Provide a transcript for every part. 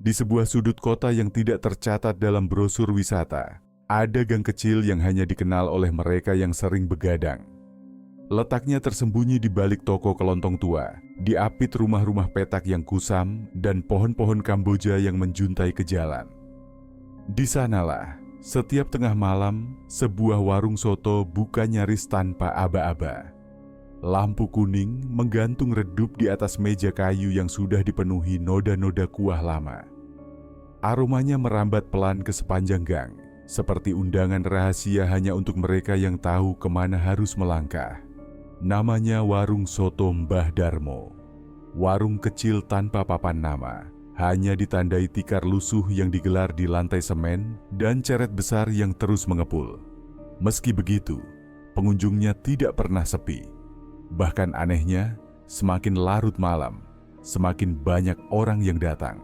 Di sebuah sudut kota yang tidak tercatat dalam brosur wisata, ada gang kecil yang hanya dikenal oleh mereka yang sering begadang. Letaknya tersembunyi di balik toko kelontong tua, diapit rumah-rumah petak yang kusam dan pohon-pohon Kamboja yang menjuntai ke jalan. Di sanalah, setiap tengah malam, sebuah warung soto buka nyaris tanpa aba-aba. Lampu kuning menggantung redup di atas meja kayu yang sudah dipenuhi noda-noda kuah lama. Aromanya merambat pelan ke sepanjang gang, seperti undangan rahasia hanya untuk mereka yang tahu kemana harus melangkah. Namanya Warung Soto Mbah Darmo. Warung kecil tanpa papan nama, hanya ditandai tikar lusuh yang digelar di lantai semen dan ceret besar yang terus mengepul. Meski begitu, pengunjungnya tidak pernah sepi. Bahkan anehnya, semakin larut malam, semakin banyak orang yang datang.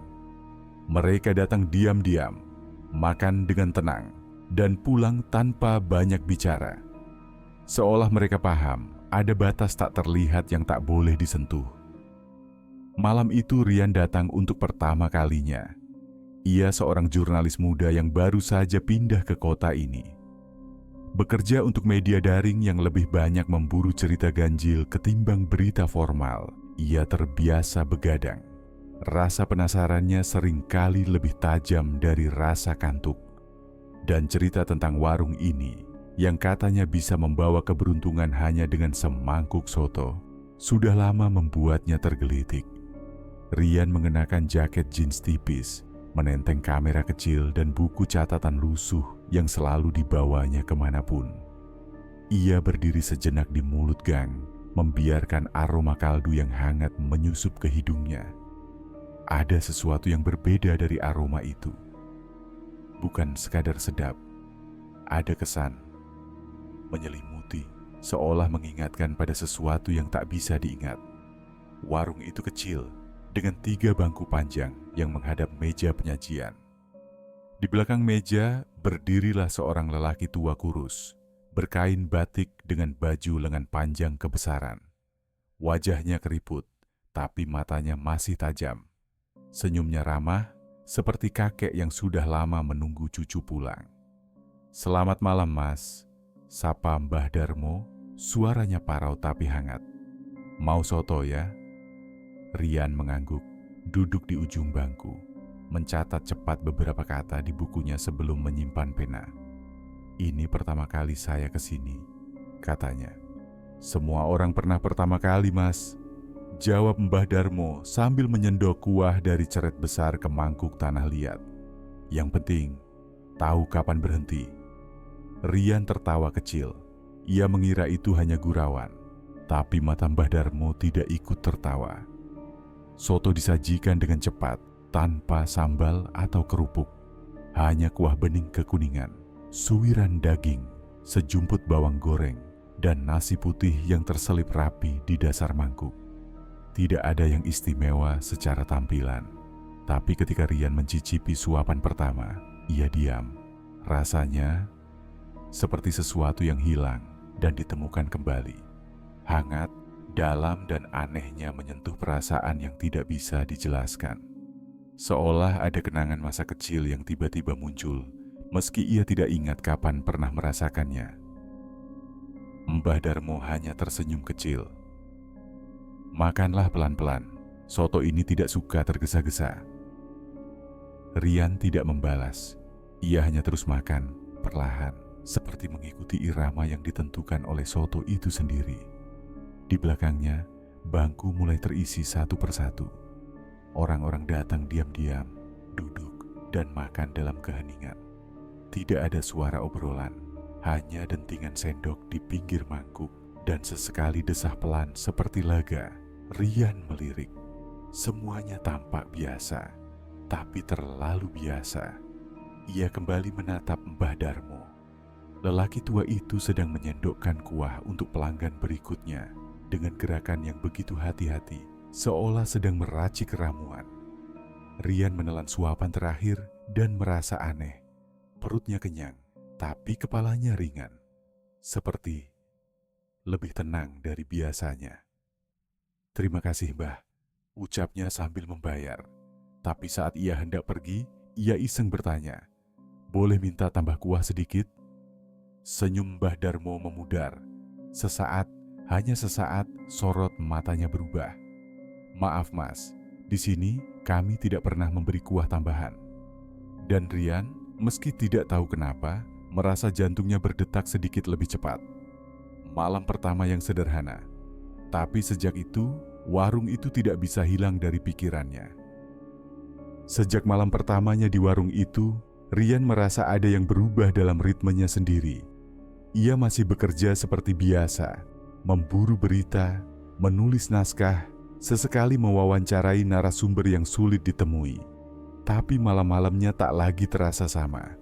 Mereka datang diam-diam, makan dengan tenang, dan pulang tanpa banyak bicara. Seolah mereka paham, ada batas tak terlihat yang tak boleh disentuh. Malam itu Rian datang untuk pertama kalinya. Ia seorang jurnalis muda yang baru saja pindah ke kota ini. Bekerja untuk media daring yang lebih banyak memburu cerita ganjil ketimbang berita formal, ia terbiasa begadang. Rasa penasarannya seringkali lebih tajam dari rasa kantuk. Dan cerita tentang warung ini, yang katanya bisa membawa keberuntungan hanya dengan semangkuk soto, sudah lama membuatnya tergelitik. Rian mengenakan jaket jeans tipis, menenteng kamera kecil dan buku catatan lusuh yang selalu dibawanya kemanapun. Ia berdiri sejenak di mulut gang, membiarkan aroma kaldu yang hangat menyusup ke hidungnya. Ada sesuatu yang berbeda dari aroma itu. Bukan sekadar sedap, ada kesan, menyelimuti, seolah mengingatkan pada sesuatu yang tak bisa diingat. Warung itu kecil, dengan 3 bangku panjang yang menghadap meja penyajian. Di belakang meja, berdirilah seorang lelaki tua kurus, berkain batik dengan baju lengan panjang kebesaran. Wajahnya keriput, tapi matanya masih tajam. Senyumnya ramah, seperti kakek yang sudah lama menunggu cucu pulang. "Selamat malam, Mas," sapa Mbah Darmo, suaranya parau tapi hangat. "Mau soto ya?" Rian mengangguk, duduk di ujung bangku, mencatat cepat beberapa kata di bukunya sebelum menyimpan pena. "Ini pertama kali saya ke sini," katanya. "Semua orang pernah pertama kali, Mas," jawab Mbah Darmo sambil menyendok kuah dari ceret besar ke mangkuk tanah liat. "Yang penting, tahu kapan berhenti." Rian tertawa kecil. Ia mengira itu hanya gurauan, tapi mata Mbah Darmo tidak ikut tertawa. Soto disajikan dengan cepat, tanpa sambal atau kerupuk. Hanya kuah bening kekuningan, suiran daging, sejumput bawang goreng, dan nasi putih yang terselip rapi di dasar mangkuk. Tidak ada yang istimewa secara tampilan, tapi ketika Rian mencicipi suapan pertama, ia diam. Rasanya seperti sesuatu yang hilang dan ditemukan kembali. Hangat, dalam, dan anehnya menyentuh perasaan yang tidak bisa dijelaskan. Seolah ada kenangan masa kecil yang tiba-tiba muncul, meski ia tidak ingat kapan pernah merasakannya. Mbah Darmo hanya tersenyum kecil. "Makanlah pelan-pelan, soto ini tidak suka tergesa-gesa." Rian tidak membalas. Ia hanya terus makan, perlahan, seperti mengikuti irama yang ditentukan oleh soto itu sendiri. Di belakangnya, bangku mulai terisi satu persatu. Orang-orang datang diam-diam, duduk, dan makan dalam keheningan. Tidak ada suara obrolan, hanya dentingan sendok di pinggir mangkuk, dan sesekali desah pelan seperti laga. Rian melirik. Semuanya tampak biasa, tapi terlalu biasa. Ia kembali menatap Mbah Darmo. Lelaki tua itu sedang menyendokkan kuah untuk pelanggan berikutnya dengan gerakan yang begitu hati-hati, seolah sedang meracik ramuan. Rian menelan suapan terakhir dan merasa aneh. Perutnya kenyang, tapi kepalanya ringan. Seperti lebih tenang dari biasanya. "Terima kasih, Mbah," ucapnya sambil membayar. Tapi saat ia hendak pergi, ia iseng bertanya, "Boleh minta tambah kuah sedikit?" Senyum Mbah Darmo memudar. Sesaat, hanya sesaat, sorot matanya berubah. "Maaf Mas, di sini kami tidak pernah memberi kuah tambahan." Dan Rian, meski tidak tahu kenapa, merasa jantungnya berdetak sedikit lebih cepat. Malam pertama yang sederhana, tapi sejak itu, warung itu tidak bisa hilang dari pikirannya. Sejak malam pertamanya di warung itu, Rian merasa ada yang berubah dalam ritmenya sendiri. Ia masih bekerja seperti biasa, memburu berita, menulis naskah, sesekali mewawancarai narasumber yang sulit ditemui. Tapi malam-malamnya tak lagi terasa sama.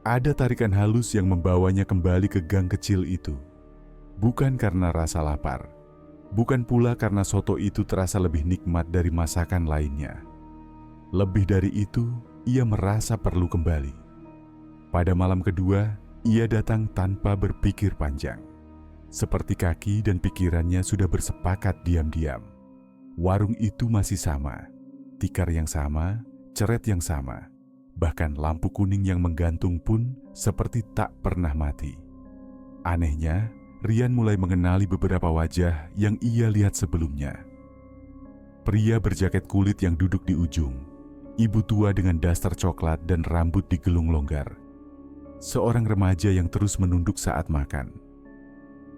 Ada tarikan halus yang membawanya kembali ke gang kecil itu. Bukan karena rasa lapar, bukan pula karena soto itu terasa lebih nikmat dari masakan lainnya. Lebih dari itu, ia merasa perlu kembali. Pada malam kedua, ia datang tanpa berpikir panjang. Seperti kaki dan pikirannya sudah bersepakat diam-diam. Warung itu masih sama, tikar yang sama, ceret yang sama. Bahkan lampu kuning yang menggantung pun seperti tak pernah mati. Anehnya, Rian mulai mengenali beberapa wajah yang ia lihat sebelumnya. Pria berjaket kulit yang duduk di ujung, ibu tua dengan daster coklat dan rambut digelung longgar, seorang remaja yang terus menunduk saat makan.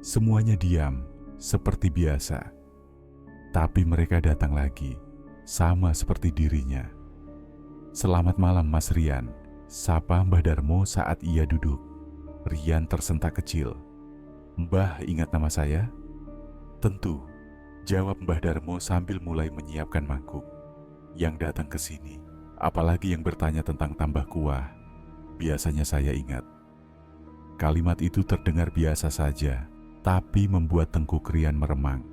Semuanya diam, seperti biasa. Tapi mereka datang lagi, sama seperti dirinya. "Selamat malam Mas Rian," sapa Mbah Darmo saat ia duduk. Rian tersentak kecil. "Mbah ingat nama saya?" "Tentu," jawab Mbah Darmo sambil mulai menyiapkan mangkuk. "Yang datang ke sini, apalagi yang bertanya tentang tambah kuah, biasanya saya ingat." Kalimat itu terdengar biasa saja, tapi membuat tengkuk Rian meremang.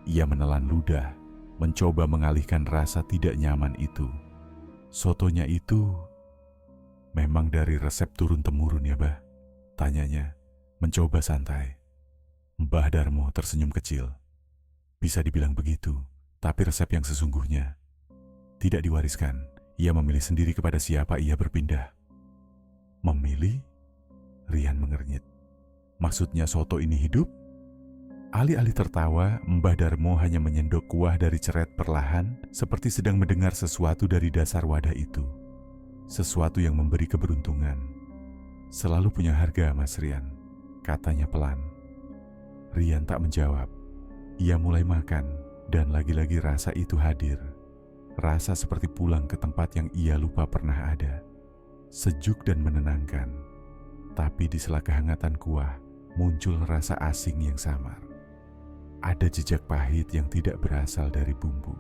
Ia menelan ludah, mencoba mengalihkan rasa tidak nyaman itu. "Sotonya itu memang dari resep turun-temurun ya, Bah?" tanyanya, mencoba santai. Mbah Darmo tersenyum kecil. "Bisa dibilang begitu, tapi resep yang sesungguhnya tidak diwariskan. Ia memilih sendiri kepada siapa ia berpindah." "Memilih?" Rian mengernyit. "Maksudnya soto ini hidup?" Alih-alih tertawa, Mbah Darmo hanya menyendok kuah dari ceret perlahan, seperti sedang mendengar sesuatu dari dasar wadah itu. Sesuatu yang memberi keberuntungan. "Selalu punya harga, Mas Rian," katanya pelan. Rian tak menjawab. Ia mulai makan, dan lagi-lagi rasa itu hadir. Rasa seperti pulang ke tempat yang ia lupa pernah ada. Sejuk dan menenangkan. Tapi di sela kehangatan kuah, muncul rasa asing yang samar. Ada jejak pahit yang tidak berasal dari bumbu.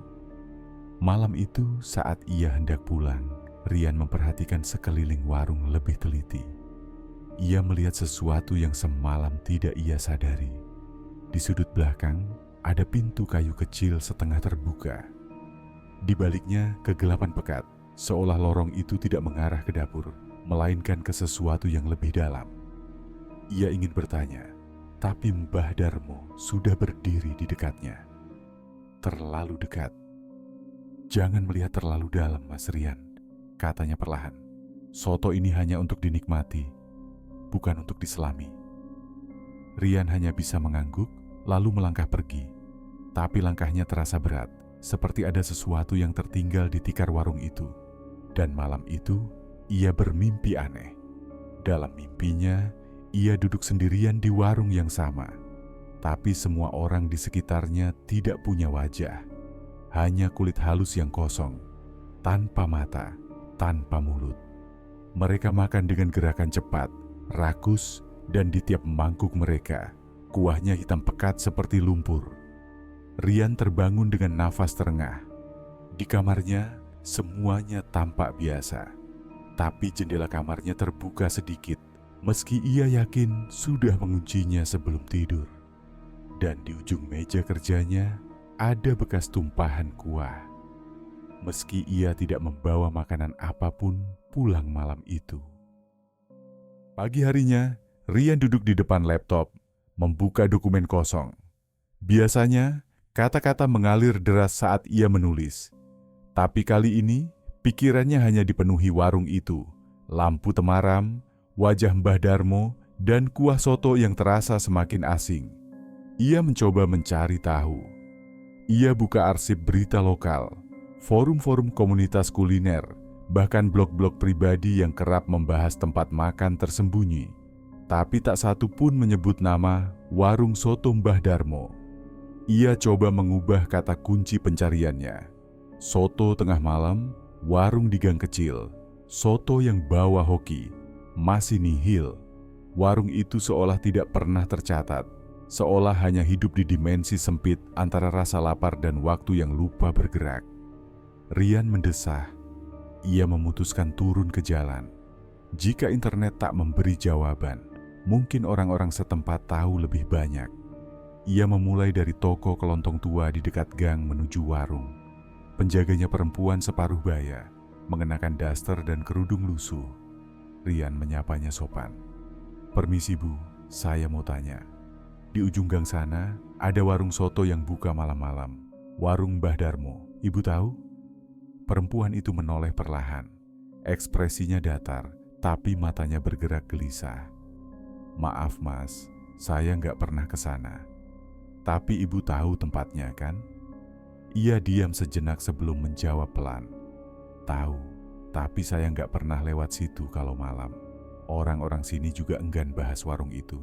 Malam itu, saat ia hendak pulang, Rian memperhatikan sekeliling warung lebih teliti. Ia melihat sesuatu yang semalam tidak ia sadari. Di sudut belakang, ada pintu kayu kecil setengah terbuka. Di baliknya, kegelapan pekat, seolah lorong itu tidak mengarah ke dapur, melainkan ke sesuatu yang lebih dalam. Ia ingin bertanya, tapi Mbah Darmo sudah berdiri di dekatnya. Terlalu dekat. "Jangan melihat terlalu dalam, Mas Rian," katanya perlahan. "Soto ini hanya untuk dinikmati, bukan untuk diselami." Rian hanya bisa mengangguk, lalu melangkah pergi. Tapi langkahnya terasa berat, seperti ada sesuatu yang tertinggal di tikar warung itu. Dan malam itu, ia bermimpi aneh. Dalam mimpinya, ia duduk sendirian di warung yang sama. Tapi semua orang di sekitarnya tidak punya wajah. Hanya kulit halus yang kosong, tanpa mata, tanpa mulut. Mereka makan dengan gerakan cepat, rakus, dan di tiap mangkuk mereka, kuahnya hitam pekat seperti lumpur. Rian terbangun dengan nafas terengah. Di kamarnya, semuanya tampak biasa. Tapi jendela kamarnya terbuka sedikit, meski ia yakin sudah menguncinya sebelum tidur. Dan di ujung meja kerjanya, ada bekas tumpahan kuah. Meski ia tidak membawa makanan apapun pulang malam itu. Pagi harinya, Rian duduk di depan laptop, membuka dokumen kosong. Biasanya, kata-kata mengalir deras saat ia menulis. Tapi kali ini, Pikirannya hanya dipenuhi warung itu, lampu temaram, wajah Mbah Darmo, dan kuah soto yang terasa semakin asing. Ia mencoba mencari tahu. Ia buka arsip berita lokal, forum-forum komunitas kuliner, bahkan blog-blog pribadi yang kerap membahas tempat makan tersembunyi. Tapi tak satu pun menyebut nama warung soto Mbah Darmo. Ia coba mengubah kata kunci pencariannya. Soto tengah malam, warung di gang kecil, soto yang bawa hoki, masih nihil. Warung itu seolah tidak pernah tercatat, seolah hanya hidup di dimensi sempit antara rasa lapar dan waktu yang lupa bergerak. Rian mendesah. Ia memutuskan turun ke jalan. Jika internet tak memberi jawaban, mungkin orang-orang setempat tahu lebih banyak. Ia memulai dari toko kelontong tua di dekat gang menuju warung. Penjaganya perempuan separuh baya, mengenakan daster dan kerudung lusuh. Rian menyapanya sopan. "Permisi Bu, saya mau tanya. Di ujung gang sana ada warung soto yang buka malam-malam. Warung Mbah Darmo, Ibu tahu?" Perempuan itu menoleh perlahan. Ekspresinya datar, tapi matanya bergerak gelisah. "Maaf Mas, saya nggak pernah ke sana. Tapi Ibu tahu tempatnya kan?" Ia diam sejenak sebelum menjawab pelan. "Tahu, tapi saya nggak pernah lewat situ kalau malam. Orang-orang sini juga enggan bahas warung itu.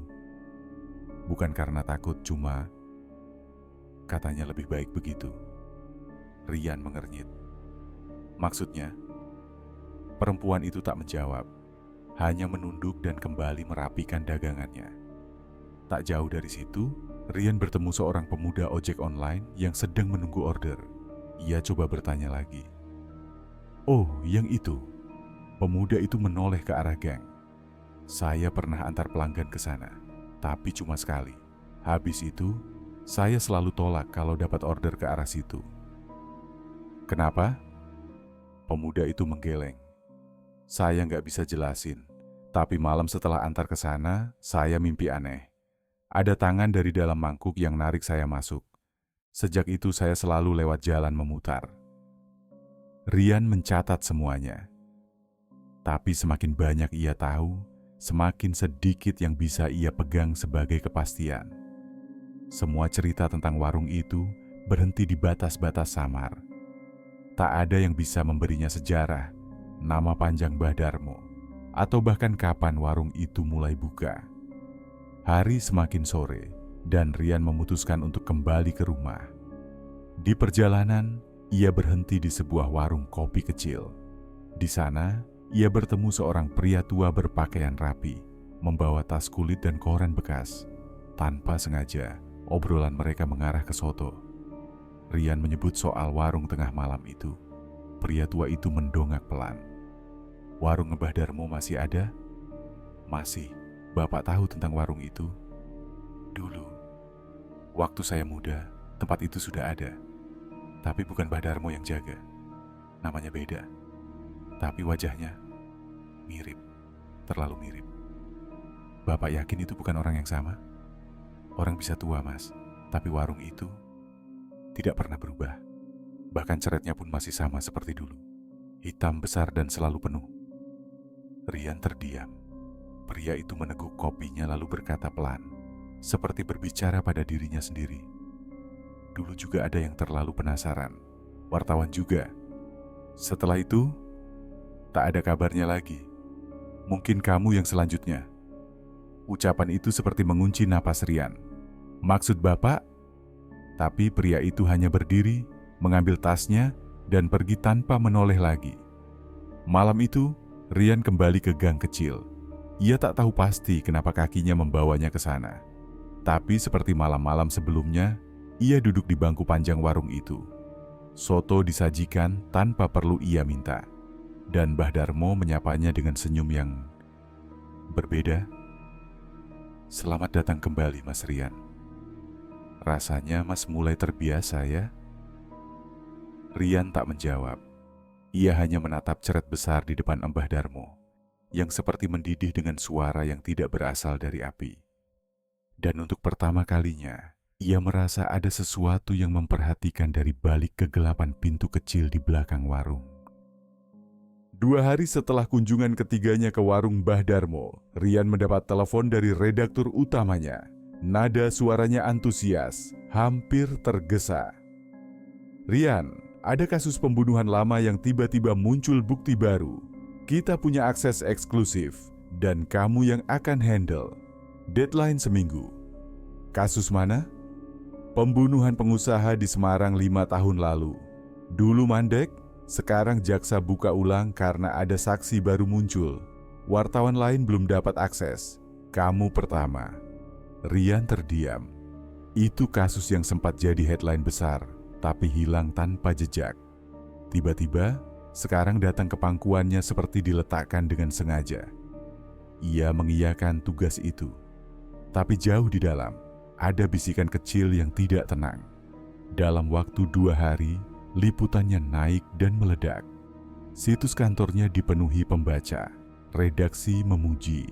Bukan karena takut, cuma katanya lebih baik begitu." Rian mengernyit. "Maksudnya?" Perempuan itu tak menjawab, hanya menunduk dan kembali merapikan dagangannya. Tak jauh dari situ, Rian bertemu seorang pemuda ojek online yang sedang menunggu order. Ia coba bertanya lagi. "Oh, yang itu." Pemuda itu menoleh ke arah gang. "Saya pernah antar pelanggan ke sana, tapi cuma sekali. Habis itu, saya selalu tolak kalau dapat order ke arah situ." "Kenapa?" Pemuda itu menggeleng. "Saya nggak bisa jelasin, tapi malam setelah antar ke sana, saya mimpi aneh. Ada tangan dari dalam mangkuk yang narik saya masuk. Sejak itu saya selalu lewat jalan memutar." Rian mencatat semuanya. Tapi semakin banyak ia tahu, semakin sedikit yang bisa ia pegang sebagai kepastian. Semua cerita tentang warung itu berhenti di batas-batas samar. Tak ada yang bisa memberinya sejarah, nama panjang Mbah Darmo, atau bahkan kapan warung itu mulai buka. Hari semakin sore, dan Rian memutuskan untuk kembali ke rumah. Di perjalanan, ia berhenti di sebuah warung kopi kecil. Di sana, ia bertemu seorang pria tua berpakaian rapi, membawa tas kulit dan koran bekas. Tanpa sengaja, obrolan mereka mengarah ke soto. Rian menyebut soal warung tengah malam itu. Pria tua itu mendongak pelan. "Warung Mbah Darmo masih ada?" "Masih. Bapak tahu tentang warung itu?" "Dulu, waktu saya muda, tempat itu sudah ada. Tapi bukan Mbah Darmo yang jaga. Namanya beda. Tapi wajahnya mirip, terlalu mirip." "Bapak yakin itu bukan orang yang sama?" "Orang bisa tua, Mas, tapi warung itu tidak pernah berubah. Bahkan ceretnya pun masih sama seperti dulu. Hitam besar dan selalu penuh." Rian terdiam. Pria itu meneguk kopinya lalu berkata pelan, seperti berbicara pada dirinya sendiri. "Dulu juga ada yang terlalu penasaran. Wartawan juga. Setelah itu, tak ada kabarnya lagi. Mungkin kamu yang selanjutnya." Ucapan itu seperti mengunci napas Rian. "Maksud Bapak?" Tapi pria itu hanya berdiri, mengambil tasnya, dan pergi tanpa menoleh lagi. Malam itu, Rian kembali ke gang kecil. Ia tak tahu pasti kenapa kakinya membawanya ke sana. Tapi seperti malam-malam sebelumnya, ia duduk di bangku panjang warung itu. Soto disajikan tanpa perlu ia minta. Dan Mbah Darmo menyapanya dengan senyum yang berbeda. "Selamat datang kembali, Mas Rian. Rasanya Mas mulai terbiasa ya?" Rian tak menjawab. Ia hanya menatap ceret besar di depan Mbah Darmo, yang seperti mendidih dengan suara yang tidak berasal dari api. Dan untuk pertama kalinya, ia merasa ada sesuatu yang memperhatikan dari balik kegelapan pintu kecil di belakang warung. 2 hari setelah kunjungan ketiganya ke warung Mbah Darmo, Rian mendapat telepon dari redaktur utamanya. Nada suaranya antusias, hampir tergesa. "Rian, ada kasus pembunuhan lama yang tiba-tiba muncul bukti baru. Kita punya akses eksklusif, dan kamu yang akan handle. Deadline seminggu." "Kasus mana?" "Pembunuhan pengusaha di Semarang 5 tahun lalu. Dulu mandek, sekarang jaksa buka ulang karena ada saksi baru muncul. Wartawan lain belum dapat akses. Kamu pertama." Rian terdiam. Itu kasus yang sempat jadi headline besar, tapi hilang tanpa jejak. Tiba-tiba, sekarang datang ke pangkuannya seperti diletakkan dengan sengaja. Ia mengiyakan tugas itu. Tapi jauh di dalam, ada bisikan kecil yang tidak tenang. Dalam waktu 2 hari, liputannya naik dan meledak. Situs kantornya dipenuhi pembaca, redaksi memuji.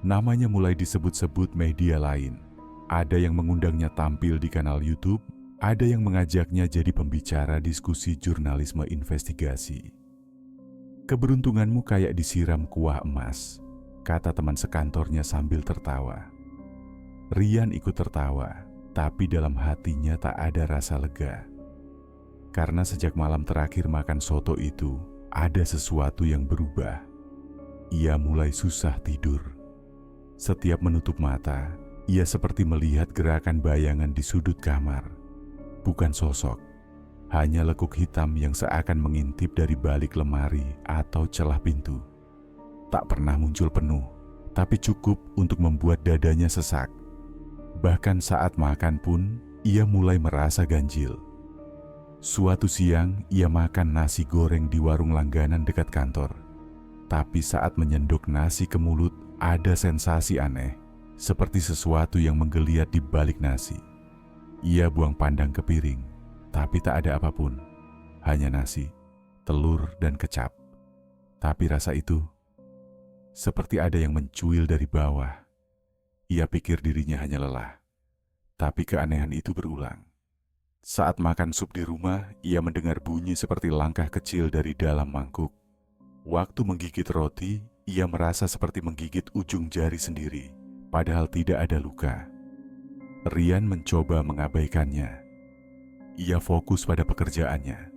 Namanya mulai disebut-sebut media lain. Ada yang mengundangnya tampil di kanal YouTube, ada yang mengajaknya jadi pembicara diskusi jurnalisme investigasi. "Keberuntunganmu kayak disiram kuah emas," kata teman sekantornya sambil tertawa. Rian ikut tertawa, tapi dalam hatinya tak ada rasa lega. Karena sejak malam terakhir makan soto itu, ada sesuatu yang berubah. Ia mulai susah tidur. Setiap menutup mata, ia seperti melihat gerakan bayangan di sudut kamar. Bukan sosok, hanya lekuk hitam yang seakan mengintip dari balik lemari atau celah pintu. Tak pernah muncul penuh, tapi cukup untuk membuat dadanya sesak. Bahkan saat makan pun, ia mulai merasa ganjil. Suatu siang, ia makan nasi goreng di warung langganan dekat kantor. Tapi saat menyendok nasi ke mulut, ada sensasi aneh, seperti sesuatu yang menggeliat di balik nasi. Ia buang pandang ke piring, tapi tak ada apapun. Hanya nasi, telur, dan kecap. Tapi rasa itu, seperti ada yang mencuil dari bawah. Ia pikir dirinya hanya lelah. Tapi keanehan itu berulang. Saat makan sup di rumah, ia mendengar bunyi seperti langkah kecil dari dalam mangkuk. Waktu menggigit roti, ia merasa seperti menggigit ujung jari sendiri, padahal tidak ada luka. Rian mencoba mengabaikannya. Ia fokus pada pekerjaannya.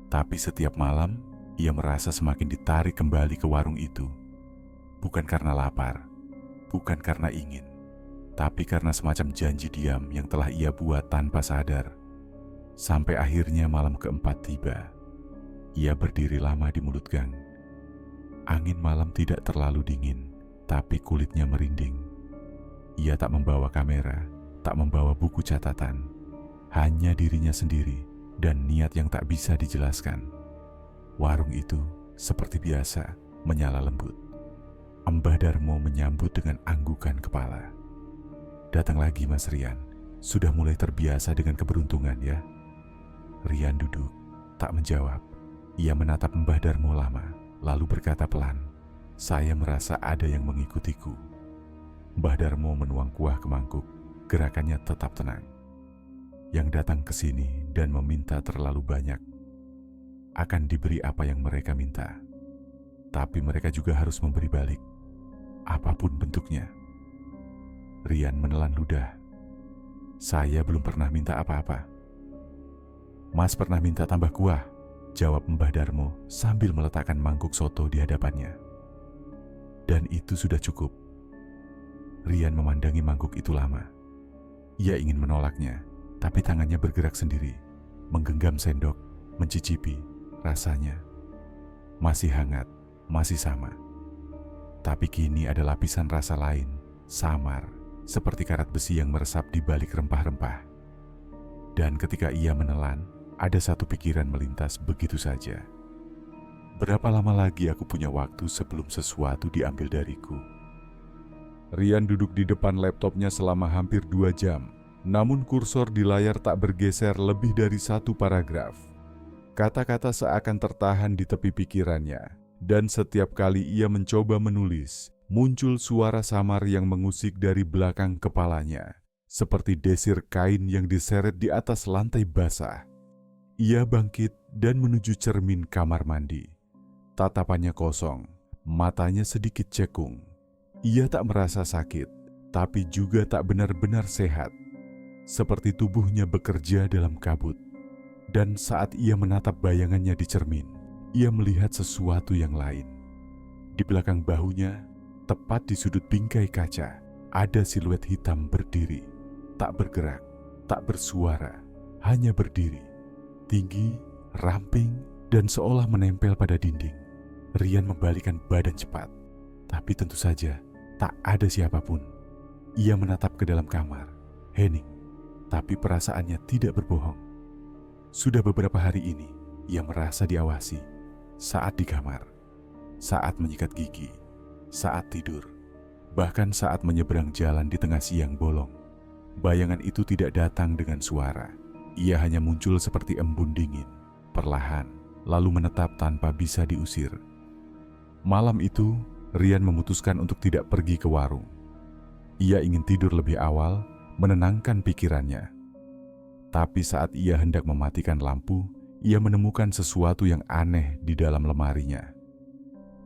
Tapi setiap malam, ia merasa semakin ditarik kembali ke warung itu. Bukan karena lapar, bukan karena ingin, tapi karena semacam janji diam yang telah ia buat tanpa sadar. Sampai akhirnya malam keempat tiba. Ia berdiri lama di mulut gang. Angin malam tidak terlalu dingin, tapi kulitnya merinding. Ia tak membawa kamera, tak membawa buku catatan, hanya dirinya sendiri dan niat yang tak bisa dijelaskan. Warung itu, seperti biasa, menyala lembut. Mbah Darmo menyambut dengan anggukan kepala. "Datang lagi, Mas Rian. Sudah mulai terbiasa dengan keberuntungan, ya?" Rian duduk, tak menjawab. Ia menatap Mbah Darmo lama, lalu berkata pelan, "Saya merasa ada yang mengikutiku." Mbah Darmo menuang kuah ke mangkuk, gerakannya tetap tenang. "Yang datang ke sini dan meminta terlalu banyak, akan diberi apa yang mereka minta. Tapi mereka juga harus memberi balik, apapun bentuknya." Rian menelan ludah. "Saya belum pernah minta apa-apa." "Mas pernah minta tambah kuah," jawab Mbah Darmo sambil meletakkan mangkuk soto di hadapannya. "Dan itu sudah cukup." Rian memandangi mangkuk itu lama. Ia ingin menolaknya, tapi tangannya bergerak sendiri, menggenggam sendok, mencicipi rasanya. Masih hangat, masih sama. Tapi kini ada lapisan rasa lain, samar, seperti karat besi yang meresap di balik rempah-rempah. Dan ketika ia menelan, ada satu pikiran melintas begitu saja. "Berapa lama lagi aku punya waktu sebelum sesuatu diambil dariku?" Rian duduk di depan laptopnya selama hampir 2 jam. Namun kursor di layar tak bergeser lebih dari 1 paragraf. Kata-kata seakan tertahan di tepi pikirannya. Dan setiap kali ia mencoba menulis, muncul suara samar yang mengusik dari belakang kepalanya. Seperti desir kain yang diseret di atas lantai basah. Ia bangkit dan menuju cermin kamar mandi. Tatapannya kosong, matanya sedikit cekung. Ia tak merasa sakit, tapi juga tak benar-benar sehat. Seperti tubuhnya bekerja dalam kabut. Dan saat ia menatap bayangannya di cermin, ia melihat sesuatu yang lain. Di belakang bahunya, tepat di sudut bingkai kaca, ada siluet hitam berdiri. Tak bergerak, tak bersuara, hanya berdiri. Tinggi, ramping, dan seolah menempel pada dinding. Rian membalikkan badan cepat, tapi tentu saja tak ada siapapun. Ia menatap ke dalam kamar, hening, tapi perasaannya tidak berbohong. Sudah beberapa hari ini, ia merasa diawasi. Saat di kamar, saat menyikat gigi, saat tidur, bahkan saat menyeberang jalan di tengah siang bolong. Bayangan itu tidak datang dengan suara. Ia hanya muncul seperti embun dingin, perlahan, lalu menetap tanpa bisa diusir. Malam itu, Rian memutuskan untuk tidak pergi ke warung. Ia ingin tidur lebih awal, menenangkan pikirannya. Tapi saat ia hendak mematikan lampu, ia menemukan sesuatu yang aneh di dalam lemarinya.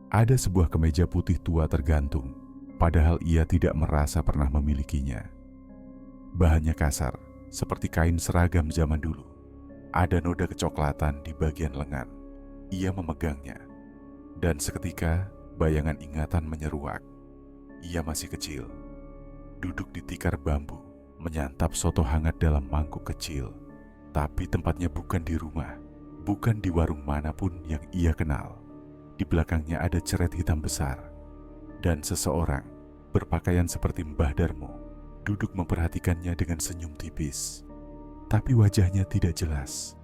Ada sebuah kemeja putih tua tergantung, padahal ia tidak merasa pernah memilikinya. Bahannya kasar, seperti kain seragam zaman dulu. Ada noda kecoklatan di bagian lengan. Ia memegangnya. Dan seketika, bayangan ingatan menyeruak. Ia masih kecil, duduk di tikar bambu, menyantap soto hangat dalam mangkuk kecil. Tapi tempatnya bukan di rumah, bukan di warung manapun yang ia kenal. Di belakangnya ada ceret hitam besar. Dan seseorang, berpakaian seperti Mbah Darmo, duduk memperhatikannya dengan senyum tipis. Tapi wajahnya tidak jelas.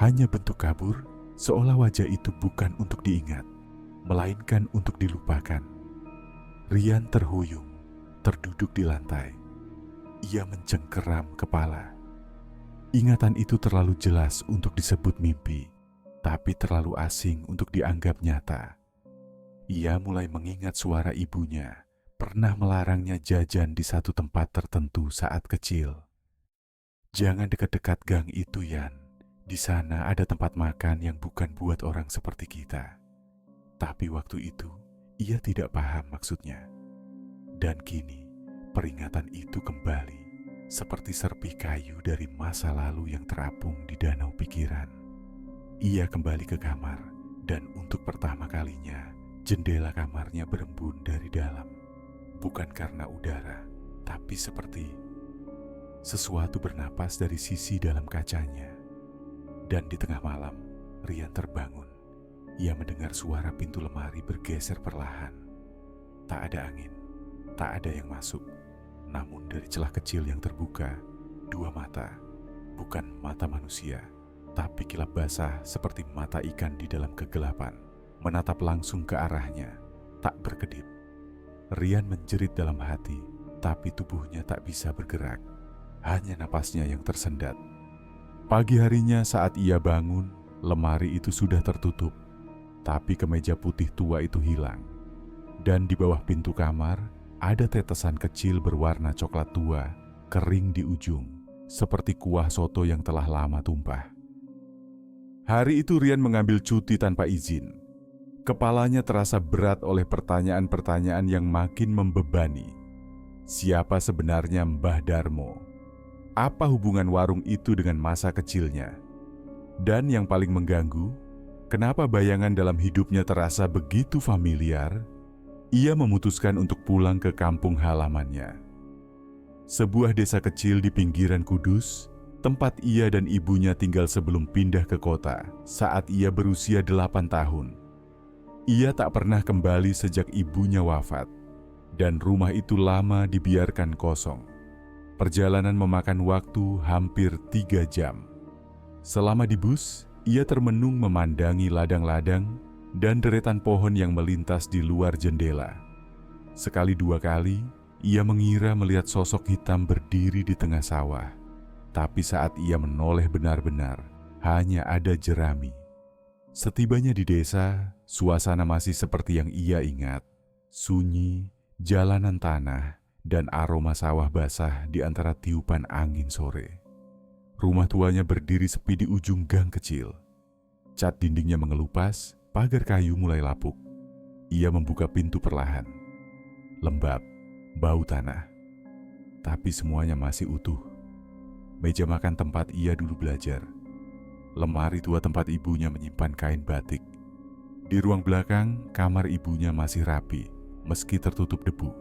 Hanya bentuk kabur, seolah wajah itu bukan untuk diingat, melainkan untuk dilupakan. Rian terhuyung, terduduk di lantai. Ia mencengkeram kepala. Ingatan itu terlalu jelas untuk disebut mimpi, tapi terlalu asing untuk dianggap nyata. Ia mulai mengingat suara ibunya, pernah melarangnya jajan di satu tempat tertentu saat kecil. Jangan dekat-dekat gang itu, Yan. Di sana ada tempat makan yang bukan buat orang seperti kita. Tapi waktu itu, ia tidak paham maksudnya. Dan kini, peringatan itu kembali, seperti serpih kayu dari masa lalu yang terapung di danau pikiran. Ia kembali ke kamar, dan untuk pertama kalinya, jendela kamarnya berembun dari dalam. Bukan karena udara, tapi seperti sesuatu bernapas dari sisi dalam kacanya. Dan di tengah malam, Rian terbangun. Ia mendengar suara pintu lemari bergeser perlahan. Tak ada angin, tak ada yang masuk. Namun dari celah kecil yang terbuka, dua mata, bukan mata manusia, tapi kilap basah seperti mata ikan di dalam kegelapan, menatap langsung ke arahnya, tak berkedip. Rian menjerit dalam hati, tapi tubuhnya tak bisa bergerak. Hanya napasnya yang tersendat. Pagi harinya saat ia bangun, lemari itu sudah tertutup. Tapi kemeja putih tua itu hilang. Dan di bawah pintu kamar, ada tetesan kecil berwarna coklat tua, kering di ujung, seperti kuah soto yang telah lama tumpah. Hari itu Rian mengambil cuti tanpa izin. Kepalanya terasa berat oleh pertanyaan-pertanyaan yang makin membebani. Siapa sebenarnya Mbah Darmo? Apa hubungan warung itu dengan masa kecilnya? Dan yang paling mengganggu, kenapa bayangan dalam hidupnya terasa begitu familiar? Ia memutuskan untuk pulang ke kampung halamannya. Sebuah desa kecil di pinggiran Kudus, tempat ia dan ibunya tinggal sebelum pindah ke kota saat ia berusia 8 tahun. Ia tak pernah kembali sejak ibunya wafat, dan rumah itu lama dibiarkan kosong. Perjalanan memakan waktu hampir 3 jam. Selama di bus, ia termenung memandangi ladang-ladang dan deretan pohon yang melintas di luar jendela. Sekali dua kali, ia mengira melihat sosok hitam berdiri di tengah sawah. Tapi saat ia menoleh benar-benar, hanya ada jerami. Setibanya di desa, suasana masih seperti yang ia ingat. Sunyi, jalanan tanah, dan aroma sawah basah di antara tiupan angin sore. Rumah tuanya berdiri sepi di ujung gang kecil. Cat dindingnya mengelupas, pagar kayu mulai lapuk. Ia membuka pintu perlahan. Lembab, bau tanah. Tapi semuanya masih utuh. Meja makan tempat ia dulu belajar. Lemari tua tempat ibunya menyimpan kain batik. Di ruang belakang, kamar ibunya masih rapi, meski tertutup debu.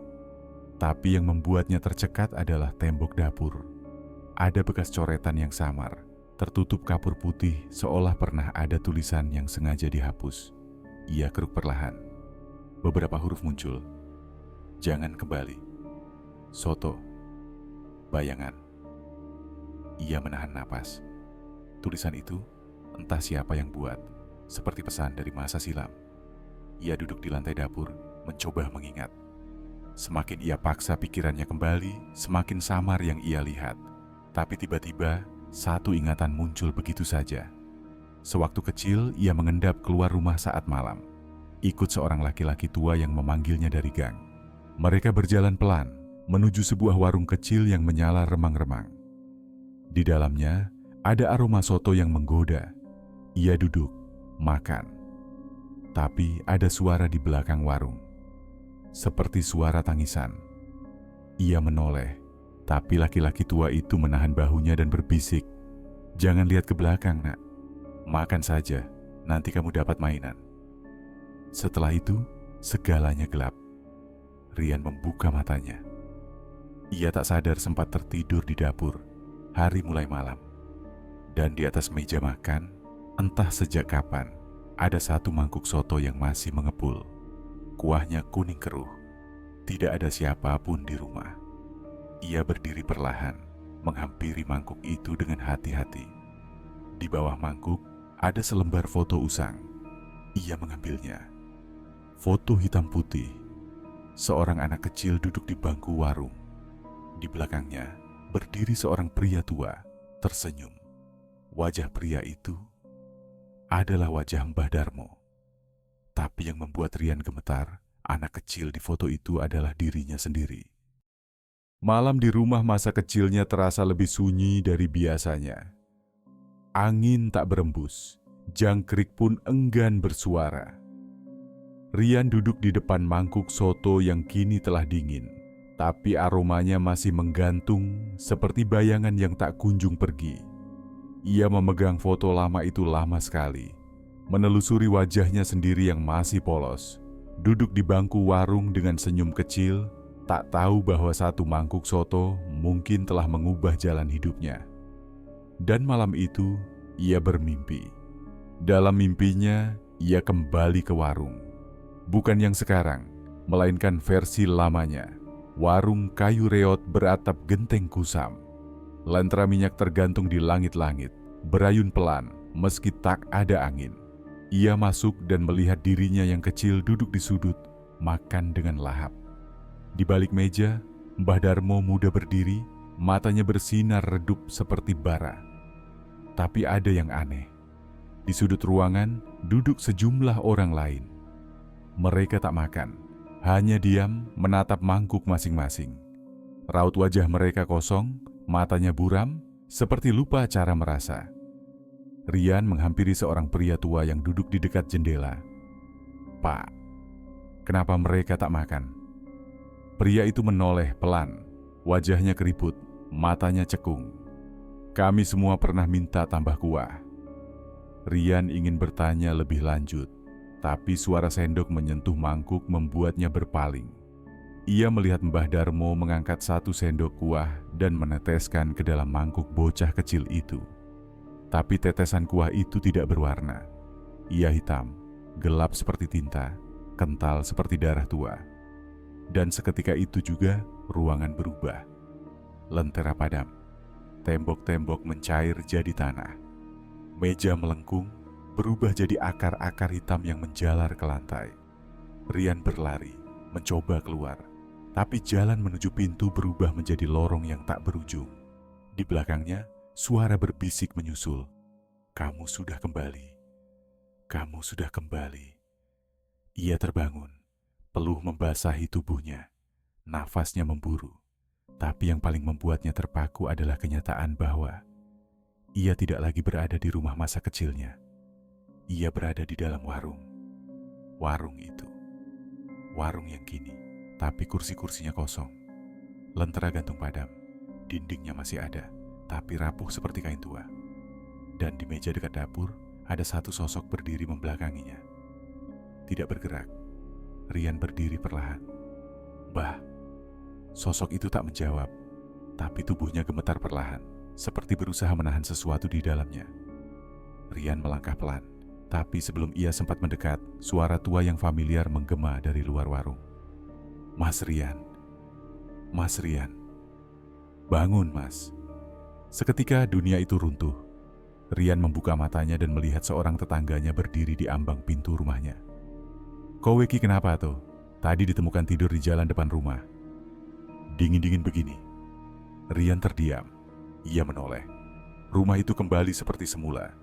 Tapi yang membuatnya tercekat adalah tembok dapur. Ada bekas coretan yang samar, tertutup kapur putih seolah pernah ada tulisan yang sengaja dihapus. Ia keruk perlahan. Beberapa huruf muncul. Jangan kembali. Soto. Bayangan. Ia menahan napas. Tulisan itu, entah siapa yang buat, seperti pesan dari masa silam. Ia duduk di lantai dapur, mencoba mengingat. Semakin ia paksa pikirannya kembali, semakin samar yang ia lihat. Tapi tiba-tiba, satu ingatan muncul begitu saja. Sewaktu kecil, ia mengendap keluar rumah saat malam. Ikut seorang laki-laki tua yang memanggilnya dari gang. Mereka berjalan pelan, menuju sebuah warung kecil yang menyala remang-remang. Di dalamnya, ada aroma soto yang menggoda. Ia duduk, makan. Tapi ada suara di belakang warung. Seperti suara tangisan. Ia menoleh, tapi laki-laki tua itu menahan bahunya dan berbisik. Jangan lihat ke belakang, nak. Makan saja, nanti kamu dapat mainan. Setelah itu, segalanya gelap. Rian membuka matanya. Ia tak sadar sempat tertidur di dapur. Hari mulai malam. Dan di atas meja makan, entah sejak kapan, ada satu mangkuk soto yang masih mengepul. Kuahnya kuning keruh. Tidak ada siapapun di rumah. Ia berdiri perlahan, menghampiri mangkuk itu dengan hati-hati. Di bawah mangkuk, ada selembar foto usang. Ia mengambilnya. Foto hitam putih. Seorang anak kecil duduk di bangku warung. Di belakangnya, berdiri seorang pria tua, tersenyum. Wajah pria itu adalah wajah Mbah Darmo. Tapi yang membuat Rian gemetar, anak kecil di foto itu adalah dirinya sendiri. Malam di rumah masa kecilnya terasa lebih sunyi dari biasanya. Angin tak berembus, jangkrik pun enggan bersuara. Rian duduk di depan mangkuk soto yang kini telah dingin, tapi aromanya masih menggantung seperti bayangan yang tak kunjung pergi. Ia memegang foto lama itu lama sekali, menelusuri wajahnya sendiri yang masih polos. Duduk di bangku warung dengan senyum kecil, tak tahu bahwa satu mangkuk soto mungkin telah mengubah jalan hidupnya. Dan malam itu, ia bermimpi. Dalam mimpinya, ia kembali ke warung. Bukan yang sekarang, melainkan versi lamanya. Warung kayu reot beratap genteng kusam. Lentera minyak tergantung di langit-langit, berayun pelan meski tak ada angin. Ia masuk dan melihat dirinya yang kecil duduk di sudut, makan dengan lahap. Di balik meja, Mbah Darmo muda berdiri, matanya bersinar redup seperti bara. Tapi ada yang aneh. Di sudut ruangan, duduk sejumlah orang lain. Mereka tak makan, hanya diam menatap mangkuk masing-masing. Raut wajah mereka kosong, matanya buram, seperti lupa cara merasa. Rian menghampiri seorang pria tua yang duduk di dekat jendela. "Pak, kenapa mereka tak makan?" Pria itu menoleh pelan, wajahnya keriput, matanya cekung. "Kami semua pernah minta tambah kuah." Rian ingin bertanya lebih lanjut, tapi suara sendok menyentuh mangkuk membuatnya berpaling. Ia melihat Mbah Darmo mengangkat satu sendok kuah dan meneteskan ke dalam mangkuk bocah kecil itu. Tapi tetesan kuah itu tidak berwarna. Ia hitam, gelap seperti tinta, kental seperti darah tua. Dan seketika itu juga ruangan berubah. Lentera padam, tembok-tembok mencair jadi tanah. Meja melengkung, berubah jadi akar-akar hitam yang menjalar ke lantai. Rian berlari, mencoba keluar. Tapi jalan menuju pintu berubah menjadi lorong yang tak berujung. Di belakangnya, suara berbisik menyusul. "Kamu sudah kembali. Kamu sudah kembali." Ia terbangun, peluh membasahi tubuhnya. Nafasnya memburu. Tapi yang paling membuatnya terpaku adalah kenyataan bahwa ia tidak lagi berada di rumah masa kecilnya. Ia berada di dalam warung. Warung itu. Warung yang kini, tapi kursi-kursinya kosong. Lentera gantung padam. Dindingnya masih ada, tapi rapuh seperti kain tua. Dan di meja dekat dapur, ada satu sosok berdiri membelakanginya. Tidak bergerak. Rian berdiri perlahan. Bah, sosok itu tak menjawab, tapi tubuhnya gemetar perlahan, seperti berusaha menahan sesuatu di dalamnya. Rian melangkah pelan, tapi sebelum ia sempat mendekat, suara tua yang familiar menggema dari luar warung. Mas Rian, Mas Rian, bangun Mas. Seketika dunia itu runtuh. Rian membuka matanya dan melihat seorang tetangganya berdiri di ambang pintu rumahnya. Kowe ki kenapa tuh? Tadi ditemukan tidur di jalan depan rumah. Dingin-dingin begini. Rian terdiam. Ia menoleh. Rumah itu kembali seperti semula.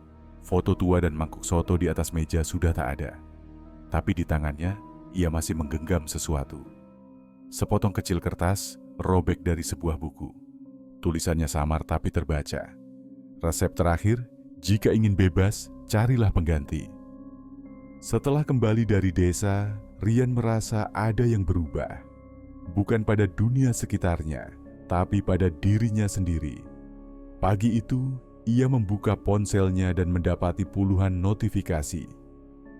Foto tua dan mangkuk soto di atas meja sudah tak ada. Tapi di tangannya, ia masih menggenggam sesuatu. Sepotong kecil kertas robek dari sebuah buku. Tulisannya samar tapi terbaca. Resep terakhir, jika ingin bebas, carilah pengganti. Setelah kembali dari desa, Rian merasa ada yang berubah. Bukan pada dunia sekitarnya, tapi pada dirinya sendiri. Pagi itu, ia membuka ponselnya dan mendapati puluhan notifikasi.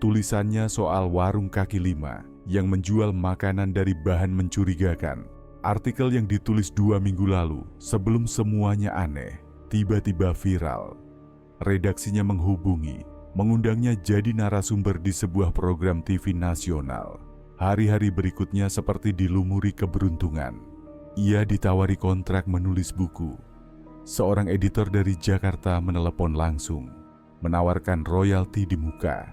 Tulisannya soal warung kaki lima yang menjual makanan dari bahan mencurigakan. Artikel yang ditulis 2 minggu lalu, sebelum semuanya aneh, tiba-tiba viral. Redaksinya menghubungi, mengundangnya jadi narasumber di sebuah program TV nasional. Hari-hari berikutnya seperti dilumuri keberuntungan. Ia ditawari kontrak menulis buku. Seorang editor dari Jakarta menelepon langsung, menawarkan royalti di muka.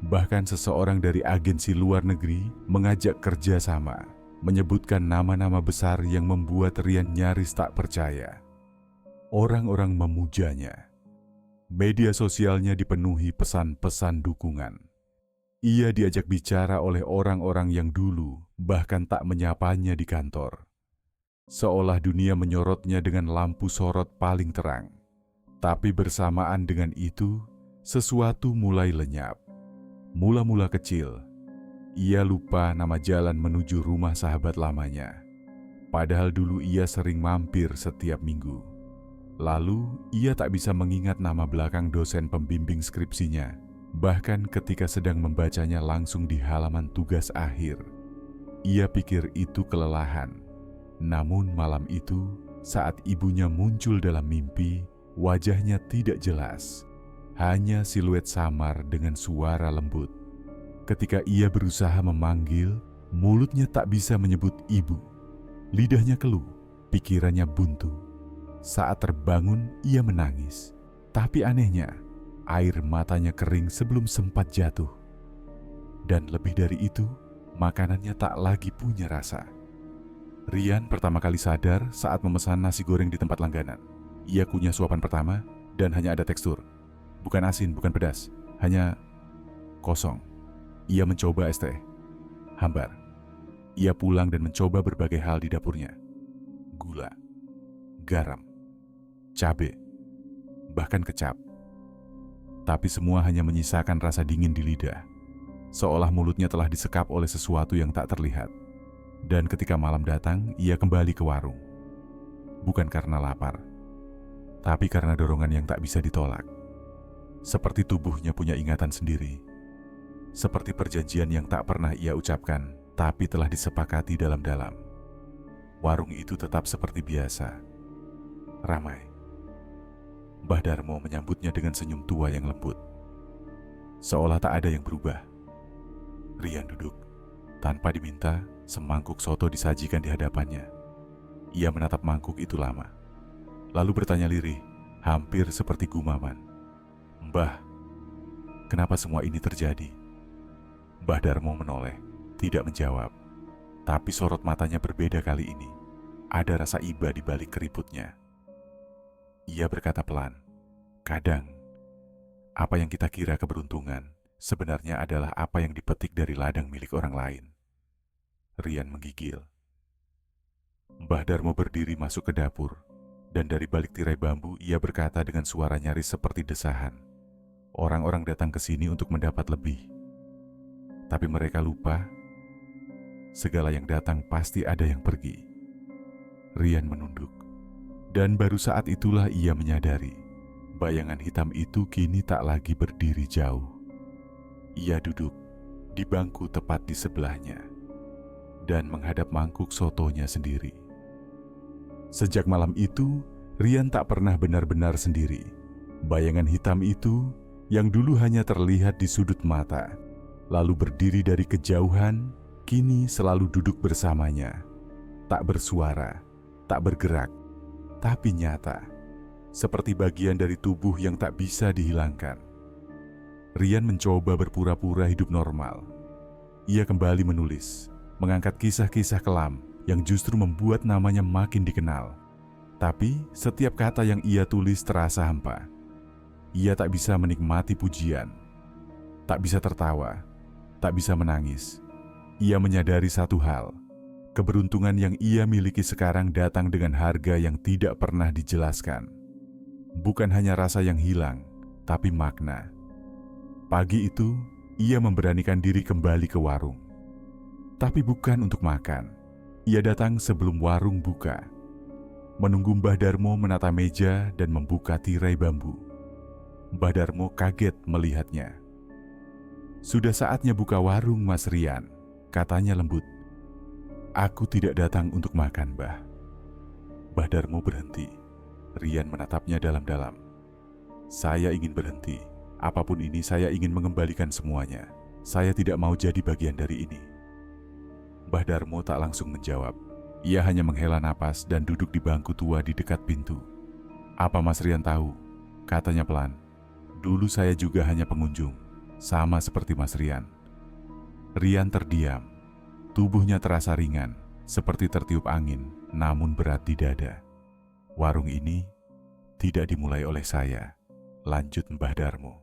Bahkan seseorang dari agensi luar negeri mengajak kerjasama, menyebutkan nama-nama besar yang membuat Rian nyaris tak percaya. Orang-orang memujanya. Media sosialnya dipenuhi pesan-pesan dukungan. Ia diajak bicara oleh orang-orang yang dulu bahkan tak menyapanya di kantor. Seolah dunia menyorotnya dengan lampu sorot paling terang. Tapi bersamaan dengan itu, sesuatu mulai lenyap. Mula-mula kecil, ia lupa nama jalan menuju rumah sahabat lamanya. Padahal dulu ia sering mampir setiap minggu. Lalu, ia tak bisa mengingat nama belakang dosen pembimbing skripsinya, bahkan ketika sedang membacanya langsung di halaman tugas akhir. Ia pikir itu kelelahan. Namun malam itu, saat ibunya muncul dalam mimpi, wajahnya tidak jelas. Hanya siluet samar dengan suara lembut. Ketika ia berusaha memanggil, mulutnya tak bisa menyebut ibu. Lidahnya keluh, pikirannya buntu. Saat terbangun, ia menangis. Tapi anehnya, air matanya kering sebelum sempat jatuh. Dan lebih dari itu, makanannya tak lagi punya rasa. Rian pertama kali sadar saat memesan nasi goreng di tempat langganan. Ia kunyah suapan pertama dan hanya ada tekstur. Bukan asin, bukan pedas, hanya kosong. Ia mencoba es teh. Hambar. Ia pulang dan mencoba berbagai hal di dapurnya. Gula, garam, cabai, bahkan kecap. Tapi semua hanya menyisakan rasa dingin di lidah. Seolah mulutnya telah disekap oleh sesuatu yang tak terlihat. Dan ketika malam datang, ia kembali ke warung. Bukan karena lapar, tapi karena dorongan yang tak bisa ditolak. Seperti tubuhnya punya ingatan sendiri. Seperti perjanjian yang tak pernah ia ucapkan, tapi telah disepakati dalam-dalam. Warung itu tetap seperti biasa. Ramai. Mbah Darmo menyambutnya dengan senyum tua yang lembut. Seolah tak ada yang berubah. Rian duduk. Tanpa diminta, semangkuk soto disajikan di hadapannya. Ia menatap mangkuk itu lama. Lalu bertanya lirih, hampir seperti gumaman. Mbah, kenapa semua ini terjadi? Mbah Darmo menoleh, tidak menjawab. Tapi sorot matanya berbeda kali ini. Ada rasa iba di balik keriputnya. Ia berkata pelan, kadang, apa yang kita kira keberuntungan sebenarnya adalah apa yang dipetik dari ladang milik orang lain. Rian menggigil. Mbah Darmo berdiri masuk ke dapur, dan dari balik tirai bambu ia berkata dengan suara nyaris seperti desahan. Orang-orang datang ke sini untuk mendapat lebih. Tapi mereka lupa, segala yang datang pasti ada yang pergi. Rian menunduk, dan baru saat itulah ia menyadari bayangan hitam itu kini tak lagi berdiri jauh. Ia duduk di bangku tepat di sebelahnya dan menghadap mangkuk sotonya sendiri. Sejak malam itu, Rian tak pernah benar-benar sendiri. Bayangan hitam itu yang dulu hanya terlihat di sudut mata, lalu berdiri dari kejauhan, kini selalu duduk bersamanya. Tak bersuara, tak bergerak, tapi nyata. Seperti bagian dari tubuh yang tak bisa dihilangkan. Rian mencoba berpura-pura hidup normal. Ia kembali menulis, mengangkat kisah-kisah kelam yang justru membuat namanya makin dikenal. Tapi setiap kata yang ia tulis terasa hampa. Ia tak bisa menikmati pujian, tak bisa tertawa, tak bisa menangis. Ia menyadari satu hal, keberuntungan yang ia miliki sekarang datang dengan harga yang tidak pernah dijelaskan. Bukan hanya rasa yang hilang, tapi makna. Pagi itu, ia memberanikan diri kembali ke warung. Tapi bukan untuk makan. Ia datang sebelum warung buka. Menunggu Mbah Darmo menata meja dan membuka tirai bambu. Mbah Darmo kaget melihatnya. "Sudah saatnya buka warung, Mas Rian," katanya lembut. "Aku tidak datang untuk makan, Mbah." Mbah Darmo berhenti. Rian menatapnya dalam-dalam. "Saya ingin berhenti. Apapun ini, saya ingin mengembalikan semuanya. Saya tidak mau jadi bagian dari ini." Mbah Darmo tak langsung menjawab. Ia hanya menghela napas dan duduk di bangku tua di dekat pintu. "Apa Mas Rian tahu?" katanya pelan. "Dulu saya juga hanya pengunjung, sama seperti Mas Rian." Rian terdiam. Tubuhnya terasa ringan, seperti tertiup angin, namun berat di dada. "Warung ini tidak dimulai oleh saya," lanjut Mbah Darmo.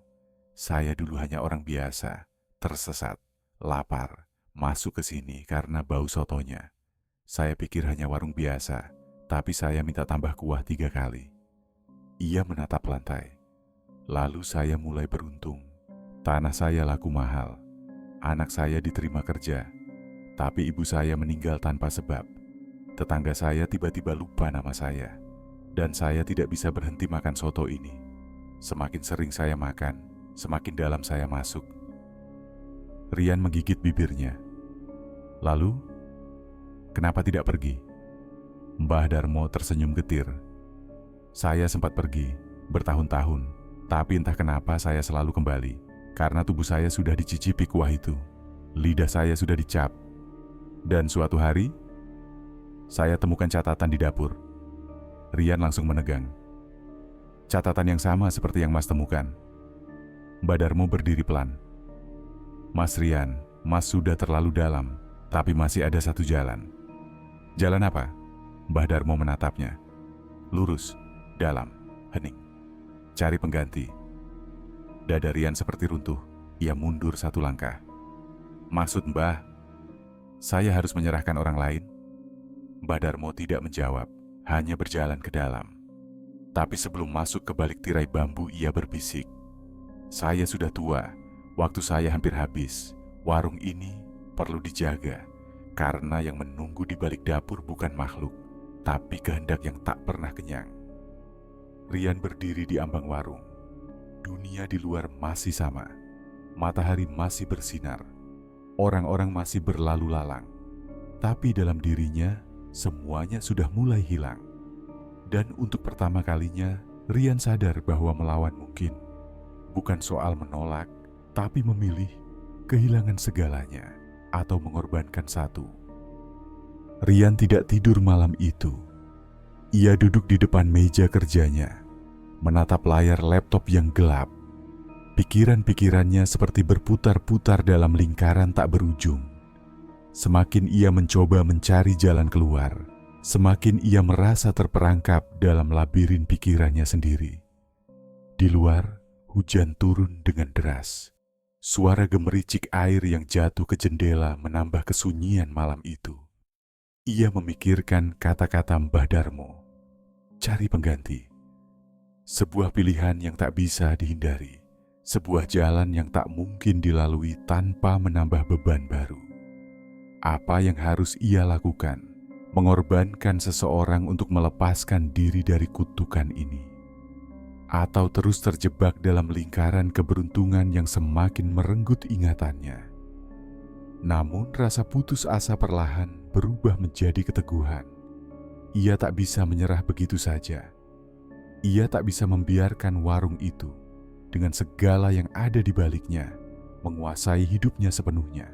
"Saya dulu hanya orang biasa, tersesat, lapar, masuk ke sini karena bau sotonya. Saya pikir hanya warung biasa, tapi saya minta tambah kuah 3 kali." Ia menatap lantai. "Lalu saya mulai beruntung. Tanah saya laku mahal. Anak saya diterima kerja. Tapi ibu saya meninggal tanpa sebab. Tetangga saya tiba-tiba lupa nama saya. Dan saya tidak bisa berhenti makan soto ini. Semakin sering saya makan, semakin dalam saya masuk." Rian menggigit bibirnya. "Lalu, kenapa tidak pergi?" Mbah Darmo tersenyum getir. "Saya sempat pergi, bertahun-tahun, tapi entah kenapa saya selalu kembali. Karena tubuh saya sudah dicicipi kuah itu. Lidah saya sudah dicap. Dan suatu hari, saya temukan catatan di dapur." Rian langsung menegang. "Catatan yang sama seperti yang Mas temukan." Mbah Darmo berdiri pelan. "Mas Rian, Mas sudah terlalu dalam, tapi masih ada satu jalan." "Jalan apa?" Mbah Darmo menatapnya. "Lurus, dalam, hening. Cari pengganti." Dada Rian seperti runtuh. Ia mundur 1 langkah. "Maksud Mbah, saya harus menyerahkan orang lain?" Mbah Darmo tidak menjawab, hanya berjalan ke dalam. Tapi sebelum masuk ke balik tirai bambu, ia berbisik, "Saya sudah tua, waktu saya hampir habis. Warung ini perlu dijaga, karena yang menunggu di balik dapur bukan makhluk, tapi kehendak yang tak pernah kenyang." Rian berdiri di ambang warung. Dunia di luar masih sama. Matahari masih bersinar. Orang-orang masih berlalu lalang. Tapi dalam dirinya, semuanya sudah mulai hilang. Dan untuk pertama kalinya, Rian sadar bahwa melawan mungkin. Bukan soal menolak, tapi memilih kehilangan segalanya atau mengorbankan satu. Rian tidak tidur malam itu. Ia duduk di depan meja kerjanya, menatap layar laptop yang gelap. Pikiran-pikirannya seperti berputar-putar dalam lingkaran tak berujung. Semakin ia mencoba mencari jalan keluar, semakin ia merasa terperangkap dalam labirin pikirannya sendiri. Di luar, hujan turun dengan deras. Suara gemericik air yang jatuh ke jendela menambah kesunyian malam itu. Ia memikirkan kata-kata Mbah Darmo. Cari pengganti. Sebuah pilihan yang tak bisa dihindari. Sebuah jalan yang tak mungkin dilalui tanpa menambah beban baru. Apa yang harus ia lakukan? Mengorbankan seseorang untuk melepaskan diri dari kutukan ini, atau terus terjebak dalam lingkaran keberuntungan yang semakin merenggut ingatannya. Namun rasa putus asa perlahan berubah menjadi keteguhan. Ia tak bisa menyerah begitu saja. Ia tak bisa membiarkan warung itu dengan segala yang ada di baliknya menguasai hidupnya sepenuhnya.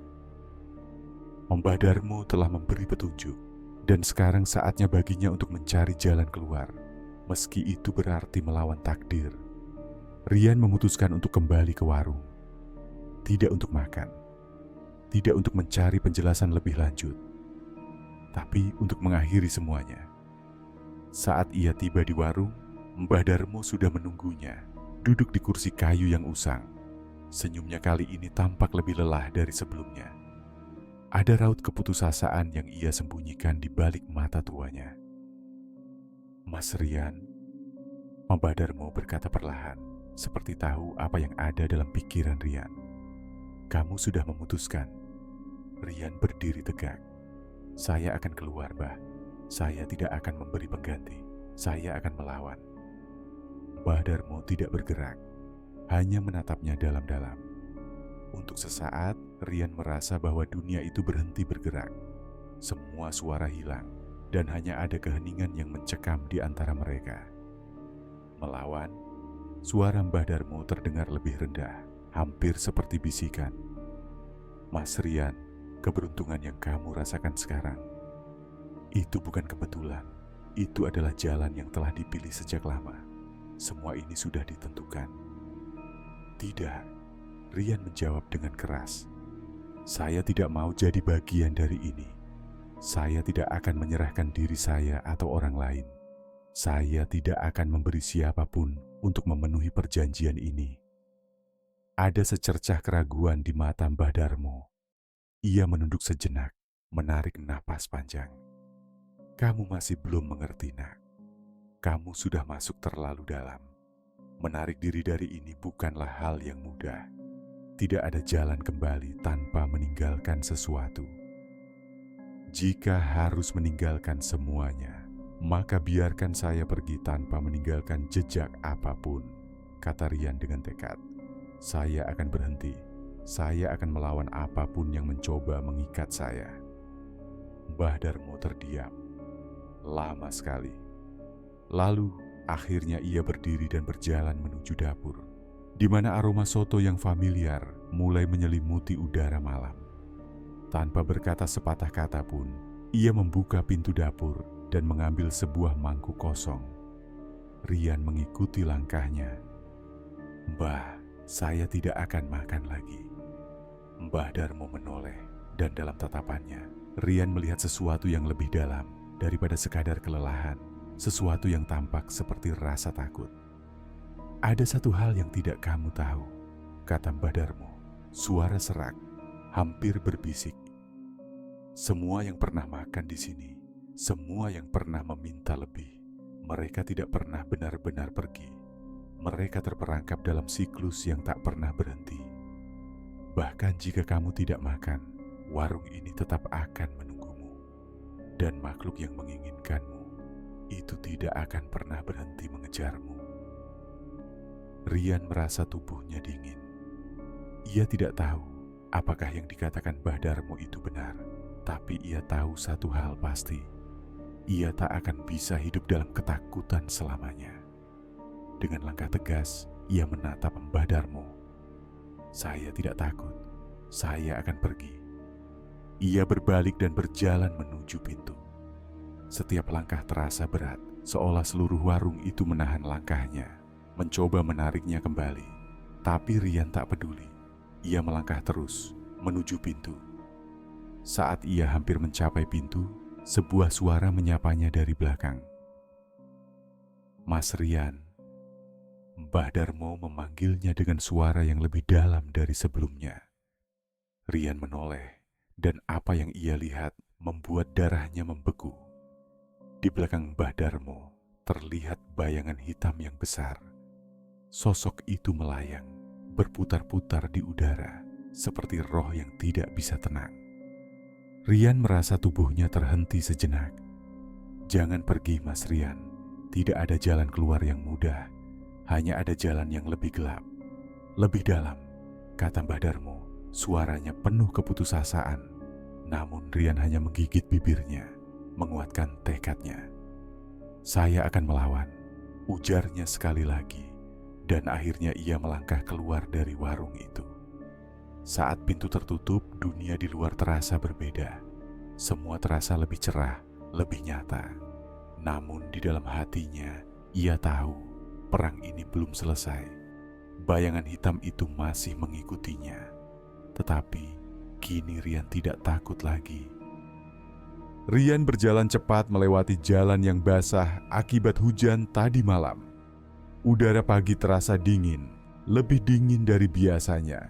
Mbah Darmo telah memberi petunjuk, dan sekarang saatnya baginya untuk mencari jalan keluar, meski itu berarti melawan takdir. Rian memutuskan untuk kembali ke warung. Tidak untuk makan, tidak untuk mencari penjelasan lebih lanjut, tapi untuk mengakhiri semuanya. Saat ia tiba di warung, Mbah Darmo sudah menunggunya, duduk di kursi kayu yang usang. Senyumnya kali ini tampak lebih lelah dari sebelumnya. Ada raut keputusasaan yang ia sembunyikan di balik mata tuanya. "Mas Rian," Mbah Darmo berkata perlahan, seperti tahu apa yang ada dalam pikiran Rian. "Kamu sudah memutuskan?" Rian berdiri tegak. "Saya akan keluar, Mbah. Saya tidak akan memberi pengganti. Saya akan melawan." Mbah Darmo tidak bergerak, hanya menatapnya dalam-dalam. Untuk sesaat, Rian merasa bahwa dunia itu berhenti bergerak. Semua suara hilang, dan hanya ada keheningan yang mencekam di antara mereka. Melawan, suara Mbah Darmo terdengar lebih rendah, hampir seperti bisikan. "Mas Rian, keberuntungan yang kamu rasakan sekarang, itu bukan kebetulan. Itu adalah jalan yang telah dipilih sejak lama. Semua ini sudah ditentukan." "Tidak," Rian menjawab dengan keras. "Saya tidak mau jadi bagian dari ini. Saya tidak akan menyerahkan diri saya atau orang lain. Saya tidak akan memberi siapapun untuk memenuhi perjanjian ini." Ada secercah keraguan di mata Mbah Darmo. Ia menunduk sejenak, menarik napas panjang. "Kamu masih belum mengerti, Nak. Kamu sudah masuk terlalu dalam. Menarik diri dari ini bukanlah hal yang mudah. Tidak ada jalan kembali tanpa meninggalkan sesuatu. Jika harus meninggalkan semuanya, maka biarkan saya pergi tanpa meninggalkan jejak apapun," kata Rian dengan tekad. "Saya akan berhenti. Saya akan melawan apapun yang mencoba mengikat saya." Mbah Darmo terdiam. Lama sekali. Lalu, akhirnya ia berdiri dan berjalan menuju dapur, di mana aroma soto yang familiar mulai menyelimuti udara malam. Tanpa berkata sepatah kata pun, ia membuka pintu dapur dan mengambil sebuah mangkuk kosong. Rian mengikuti langkahnya. "Mbah, saya tidak akan makan lagi." Mbah Darmo menoleh, dan dalam tatapannya, Rian melihat sesuatu yang lebih dalam daripada sekadar kelelahan, sesuatu yang tampak seperti rasa takut. "Ada satu hal yang tidak kamu tahu," kata Mbah Darmo. Suara serak, hampir berbisik. "Semua yang pernah makan di sini, semua yang pernah meminta lebih, mereka tidak pernah benar-benar pergi. Mereka terperangkap dalam siklus yang tak pernah berhenti. Bahkan jika kamu tidak makan, warung ini tetap akan menunggumu. Dan makhluk yang menginginkanmu, itu tidak akan pernah berhenti mengejarmu." Rian merasa tubuhnya dingin. Ia tidak tahu apakah yang dikatakan Mbah Darmo itu benar, tapi ia tahu satu hal pasti. Ia tak akan bisa hidup dalam ketakutan selamanya. Dengan langkah tegas, ia menatap Mbah Darmo. "Saya tidak takut. Saya akan pergi." Ia berbalik dan berjalan menuju pintu. Setiap langkah terasa berat, seolah seluruh warung itu menahan langkahnya, mencoba menariknya kembali. Tapi Rian tak peduli. Ia melangkah terus menuju pintu. Saat ia hampir mencapai pintu, sebuah suara menyapanya dari belakang. "Mas Rian." Mbah Darmo memanggilnya dengan suara yang lebih dalam dari sebelumnya. Rian menoleh, dan apa yang ia lihat membuat darahnya membeku. Di belakang Mbah Darmo terlihat bayangan hitam yang besar. Sosok itu melayang, berputar-putar di udara seperti roh yang tidak bisa tenang. Rian merasa tubuhnya terhenti sejenak. "Jangan pergi, Mas Rian. Tidak ada jalan keluar yang mudah. Hanya ada jalan yang lebih gelap, lebih dalam," kata Mbah Darmo. Suaranya penuh keputusasaan. Namun Rian hanya menggigit bibirnya, menguatkan tekadnya. "Saya akan melawan," ujarnya sekali lagi. Dan akhirnya ia melangkah keluar dari warung itu. Saat pintu tertutup, dunia di luar terasa berbeda. Semua terasa lebih cerah, lebih nyata. Namun di dalam hatinya, ia tahu perang ini belum selesai. Bayangan hitam itu masih mengikutinya. Tetapi kini Rian tidak takut lagi. Rian berjalan cepat melewati jalan yang basah akibat hujan tadi malam. Udara pagi terasa dingin, lebih dingin dari biasanya.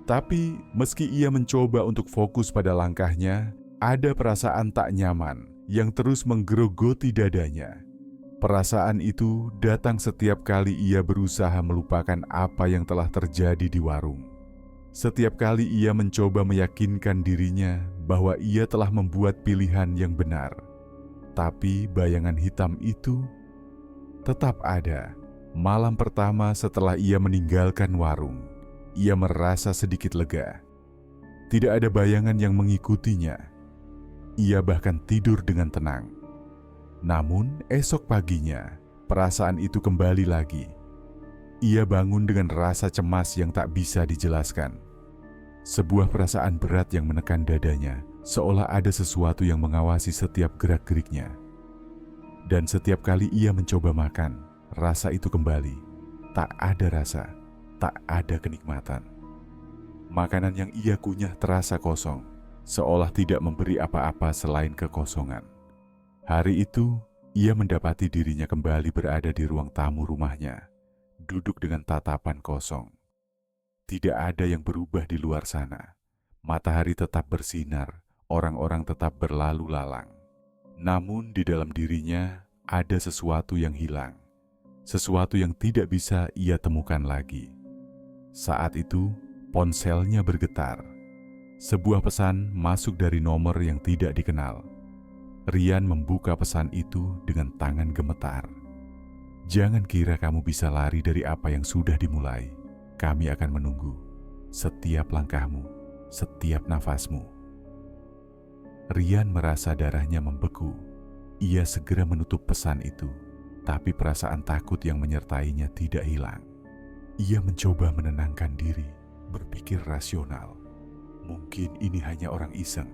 Tapi meski ia mencoba untuk fokus pada langkahnya, ada perasaan tak nyaman yang terus menggerogoti dadanya. Perasaan itu datang setiap kali ia berusaha melupakan apa yang telah terjadi di warung. Setiap kali ia mencoba meyakinkan dirinya bahwa ia telah membuat pilihan yang benar. Tapi bayangan hitam itu tetap ada. Malam pertama setelah ia meninggalkan warung, ia merasa sedikit lega. Tidak ada bayangan yang mengikutinya. Ia bahkan tidur dengan tenang. Namun esok paginya, perasaan itu kembali lagi. Ia bangun dengan rasa cemas yang tak bisa dijelaskan. Sebuah perasaan berat yang menekan dadanya, seolah ada sesuatu yang mengawasi setiap gerak-geriknya. Dan setiap kali ia mencoba makan, rasa itu kembali. Tak ada rasa, tak ada kenikmatan. Makanan yang ia kunyah terasa kosong, seolah tidak memberi apa-apa selain kekosongan. Hari itu, ia mendapati dirinya kembali berada di ruang tamu rumahnya, duduk dengan tatapan kosong. Tidak ada yang berubah di luar sana. Matahari tetap bersinar, orang-orang tetap berlalu lalang. Namun di dalam dirinya ada sesuatu yang hilang, sesuatu yang tidak bisa ia temukan lagi. Saat itu, ponselnya bergetar. Sebuah pesan masuk dari nomor yang tidak dikenal. Rian membuka pesan itu dengan tangan gemetar. "Jangan kira kamu bisa lari dari apa yang sudah dimulai. Kami akan menunggu. Setiap langkahmu, setiap nafasmu." Rian merasa darahnya membeku. Ia segera menutup pesan itu, tapi perasaan takut yang menyertainya tidak hilang. Ia mencoba menenangkan diri, berpikir rasional. Mungkin ini hanya orang iseng,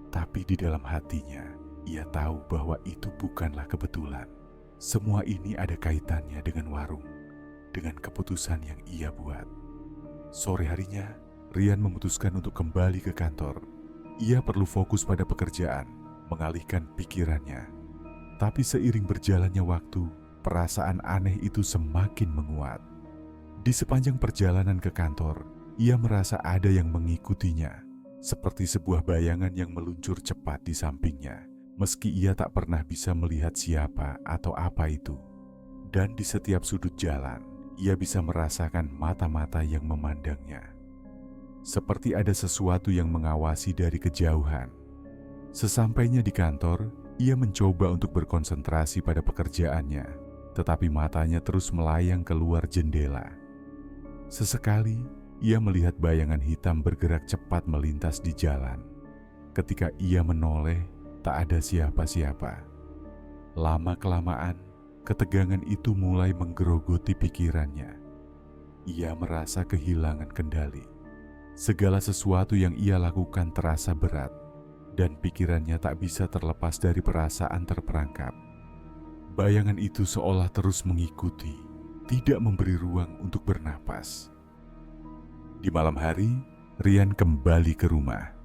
tapi di dalam hatinya, ia tahu bahwa itu bukanlah kebetulan. Semua ini ada kaitannya dengan warung, dengan keputusan yang ia buat. Sore harinya, Rian memutuskan untuk kembali ke kantor. Ia perlu fokus pada pekerjaan, mengalihkan pikirannya. Tapi seiring berjalannya waktu, perasaan aneh itu semakin menguat. Di sepanjang perjalanan ke kantor, ia merasa ada yang mengikutinya, seperti sebuah bayangan yang meluncur cepat di sampingnya, meski ia tak pernah bisa melihat siapa atau apa itu. Dan di setiap sudut jalan, ia bisa merasakan mata-mata yang memandangnya. Seperti ada sesuatu yang mengawasi dari kejauhan. Sesampainya di kantor, ia mencoba untuk berkonsentrasi pada pekerjaannya, tetapi matanya terus melayang keluar jendela. Sesekali, ia melihat bayangan hitam bergerak cepat melintas di jalan. Ketika ia menoleh, tak ada siapa-siapa. Lama-kelamaan, ketegangan itu mulai menggerogoti pikirannya. Ia merasa kehilangan kendali. Segala sesuatu yang ia lakukan terasa berat, dan pikirannya tak bisa terlepas dari perasaan terperangkap. Bayangan itu seolah terus mengikuti, tidak memberi ruang untuk bernapas. Di malam hari, Rian kembali ke rumah.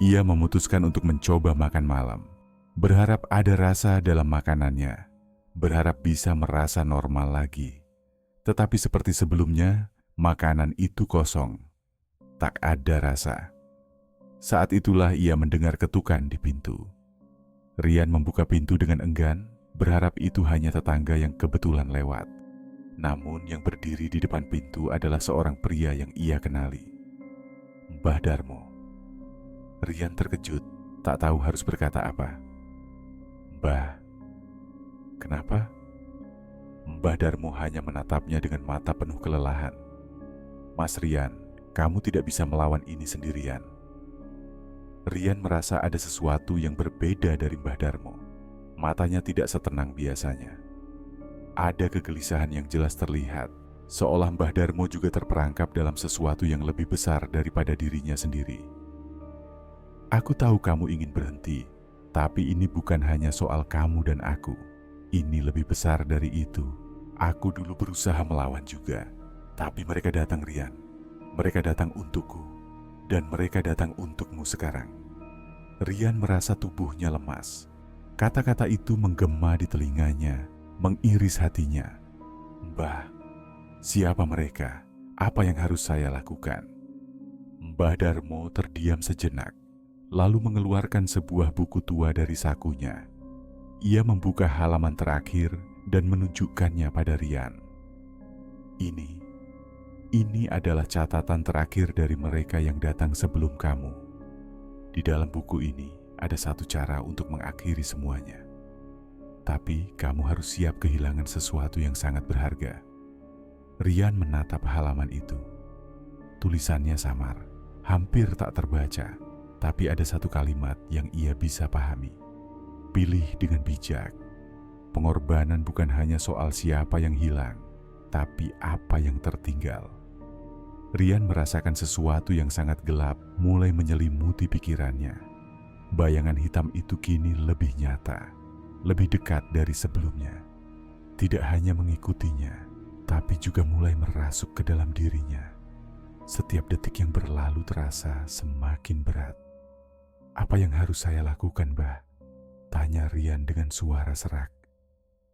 Ia memutuskan untuk mencoba makan malam, berharap ada rasa dalam makanannya, berharap bisa merasa normal lagi. Tetapi seperti sebelumnya, makanan itu kosong. Tak ada rasa. Saat itulah ia mendengar ketukan di pintu. Rian membuka pintu dengan enggan, berharap itu hanya tetangga yang kebetulan lewat. Namun yang berdiri di depan pintu adalah seorang pria yang ia kenali, Mbah Darmo. Rian terkejut, tak tahu harus berkata apa. "Mbah, kenapa?" Mbah Darmo hanya menatapnya dengan mata penuh kelelahan. "Mas Rian, kamu tidak bisa melawan ini sendirian." Rian merasa ada sesuatu yang berbeda dari Mbah Darmo. Matanya tidak setenang biasanya. Ada kegelisahan yang jelas terlihat, seolah Mbah Darmo juga terperangkap dalam sesuatu yang lebih besar daripada dirinya sendiri. "Aku tahu kamu ingin berhenti, tapi ini bukan hanya soal kamu dan aku. Ini lebih besar dari itu. Aku dulu berusaha melawan juga, tapi mereka datang, Rian. Mereka datang untukku, dan mereka datang untukmu sekarang." Rian merasa tubuhnya lemas. Kata-kata itu menggema di telinganya, mengiris hatinya. "Mbah, siapa mereka? Apa yang harus saya lakukan?" Mbah Darmo terdiam sejenak, lalu mengeluarkan sebuah buku tua dari sakunya. Ia membuka halaman terakhir dan menunjukkannya pada Rian. Ini adalah catatan terakhir dari mereka yang datang sebelum kamu. Di dalam buku ini ada satu cara untuk mengakhiri semuanya. Tapi kamu harus siap kehilangan sesuatu yang sangat berharga. Rian menatap halaman itu. Tulisannya samar, hampir tak terbaca, tapi ada satu kalimat yang ia bisa pahami. "Pilih dengan bijak." Pengorbanan bukan hanya soal siapa yang hilang, tapi apa yang tertinggal. Rian merasakan sesuatu yang sangat gelap mulai menyelimuti pikirannya. Bayangan hitam itu kini lebih nyata, lebih dekat dari sebelumnya. Tidak hanya mengikutinya, tapi juga mulai merasuk ke dalam dirinya. Setiap detik yang berlalu terasa semakin berat. "Apa yang harus saya lakukan, Mbah?" tanya Rian dengan suara serak.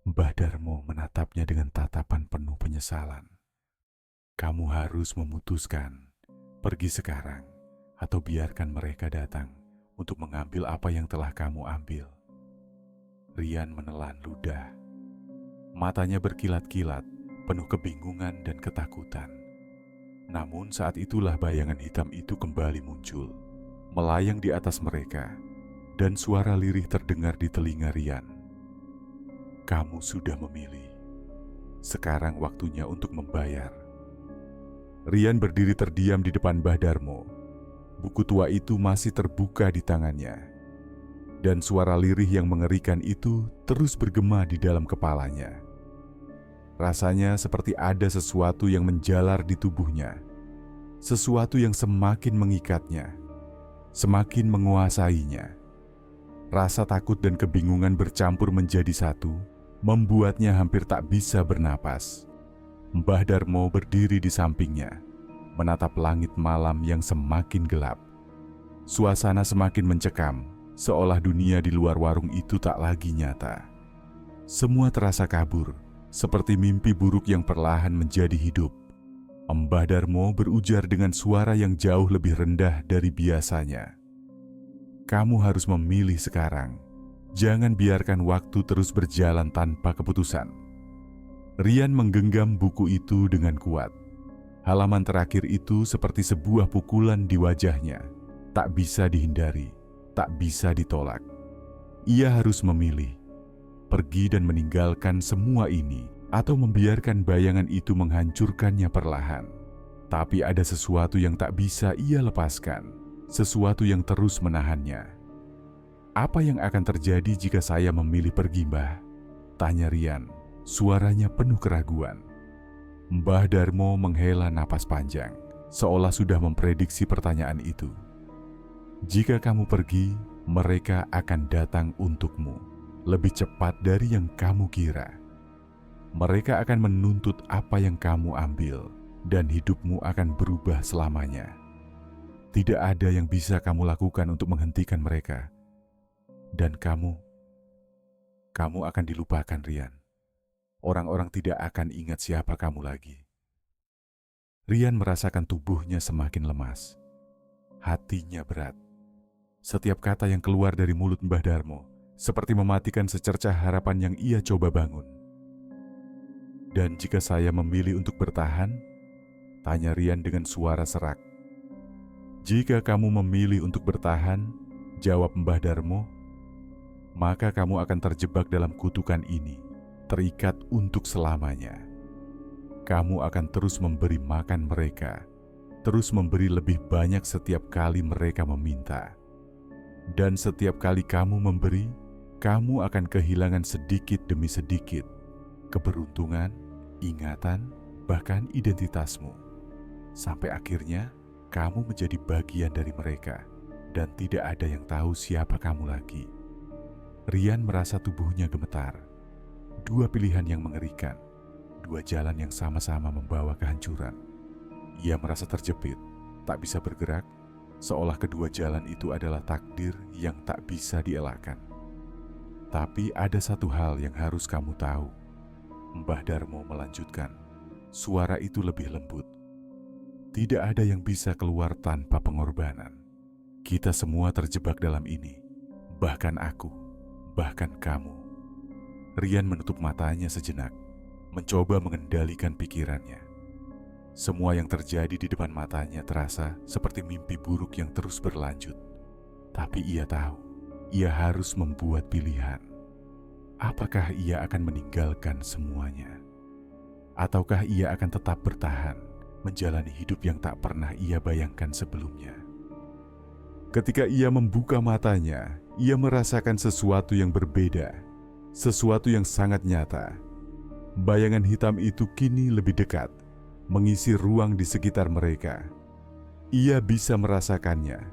Mbah Darmo menatapnya dengan tatapan penuh penyesalan. "Kamu harus memutuskan, pergi sekarang atau biarkan mereka datang untuk mengambil apa yang telah kamu ambil." Rian menelan ludah. Matanya berkilat-kilat, penuh kebingungan dan ketakutan. Namun saat itulah bayangan hitam itu kembali muncul, melayang di atas mereka, dan suara lirih terdengar di telinga Rian. "Kamu sudah memilih. Sekarang waktunya untuk membayar." Rian berdiri terdiam di depan Mbah Darmo. Buku tua itu masih terbuka di tangannya, dan suara lirih yang mengerikan itu terus bergema di dalam kepalanya. Rasanya seperti ada sesuatu yang menjalar di tubuhnya, sesuatu yang semakin mengikatnya, semakin menguasainya. Rasa takut dan kebingungan bercampur menjadi satu, membuatnya hampir tak bisa bernapas. Mbah Darmo berdiri di sampingnya, menatap langit malam yang semakin gelap. Suasana semakin mencekam, seolah dunia di luar warung itu tak lagi nyata. Semua terasa kabur, seperti mimpi buruk yang perlahan menjadi hidup. Mbah Darmo berujar dengan suara yang jauh lebih rendah dari biasanya. "Kamu harus memilih sekarang. Jangan biarkan waktu terus berjalan tanpa keputusan." Rian menggenggam buku itu dengan kuat. Halaman terakhir itu seperti sebuah pukulan di wajahnya. Tak bisa dihindari, tak bisa ditolak. Ia harus memilih, pergi dan meninggalkan semua ini, atau membiarkan bayangan itu menghancurkannya perlahan. Tapi ada sesuatu yang tak bisa ia lepaskan, sesuatu yang terus menahannya. "Apa yang akan terjadi jika saya memilih pergi, Mbah?" tanya Rian. Suaranya penuh keraguan. Mbah Darmo menghela napas panjang, seolah sudah memprediksi pertanyaan itu. "Jika kamu pergi, mereka akan datang untukmu, lebih cepat dari yang kamu kira. Mereka akan menuntut apa yang kamu ambil, dan hidupmu akan berubah selamanya. Tidak ada yang bisa kamu lakukan untuk menghentikan mereka. Dan kamu akan dilupakan, Rian. Orang-orang tidak akan ingat siapa kamu lagi." Rian merasakan tubuhnya semakin lemas. Hatinya berat. Setiap kata yang keluar dari mulut Mbah Darmo seperti mematikan secercah harapan yang ia coba bangun. Dan jika saya memilih untuk bertahan? Tanya Rian dengan suara serak. Jika kamu memilih untuk bertahan, jawab Mbah Darmo, maka kamu akan terjebak dalam kutukan ini, terikat untuk selamanya. Kamu akan terus memberi makan mereka, terus memberi lebih banyak setiap kali mereka meminta. Dan setiap kali kamu memberi, kamu akan kehilangan sedikit demi sedikit keberuntungan, ingatan, bahkan identitasmu. Sampai akhirnya, kamu menjadi bagian dari mereka dan tidak ada yang tahu siapa kamu lagi. Rian merasa tubuhnya gemetar. Dua pilihan yang mengerikan, dua jalan yang sama-sama membawa kehancuran. Ia merasa terjepit, tak bisa bergerak, seolah kedua jalan itu adalah takdir yang tak bisa dielakkan. Tapi ada satu hal yang harus kamu tahu. Mbah Darmo melanjutkan, suara itu lebih lembut. Tidak ada yang bisa keluar tanpa pengorbanan. Kita semua terjebak dalam ini, bahkan aku, bahkan kamu. Rian menutup matanya sejenak, mencoba mengendalikan pikirannya. Semua yang terjadi di depan matanya terasa seperti mimpi buruk yang terus berlanjut. Tapi ia tahu, ia harus membuat pilihan. Apakah ia akan meninggalkan semuanya? Ataukah ia akan tetap bertahan, menjalani hidup yang tak pernah ia bayangkan sebelumnya? Ketika ia membuka matanya, ia merasakan sesuatu yang berbeda, sesuatu yang sangat nyata. Bayangan hitam itu kini lebih dekat, mengisi ruang di sekitar mereka. Ia bisa merasakannya,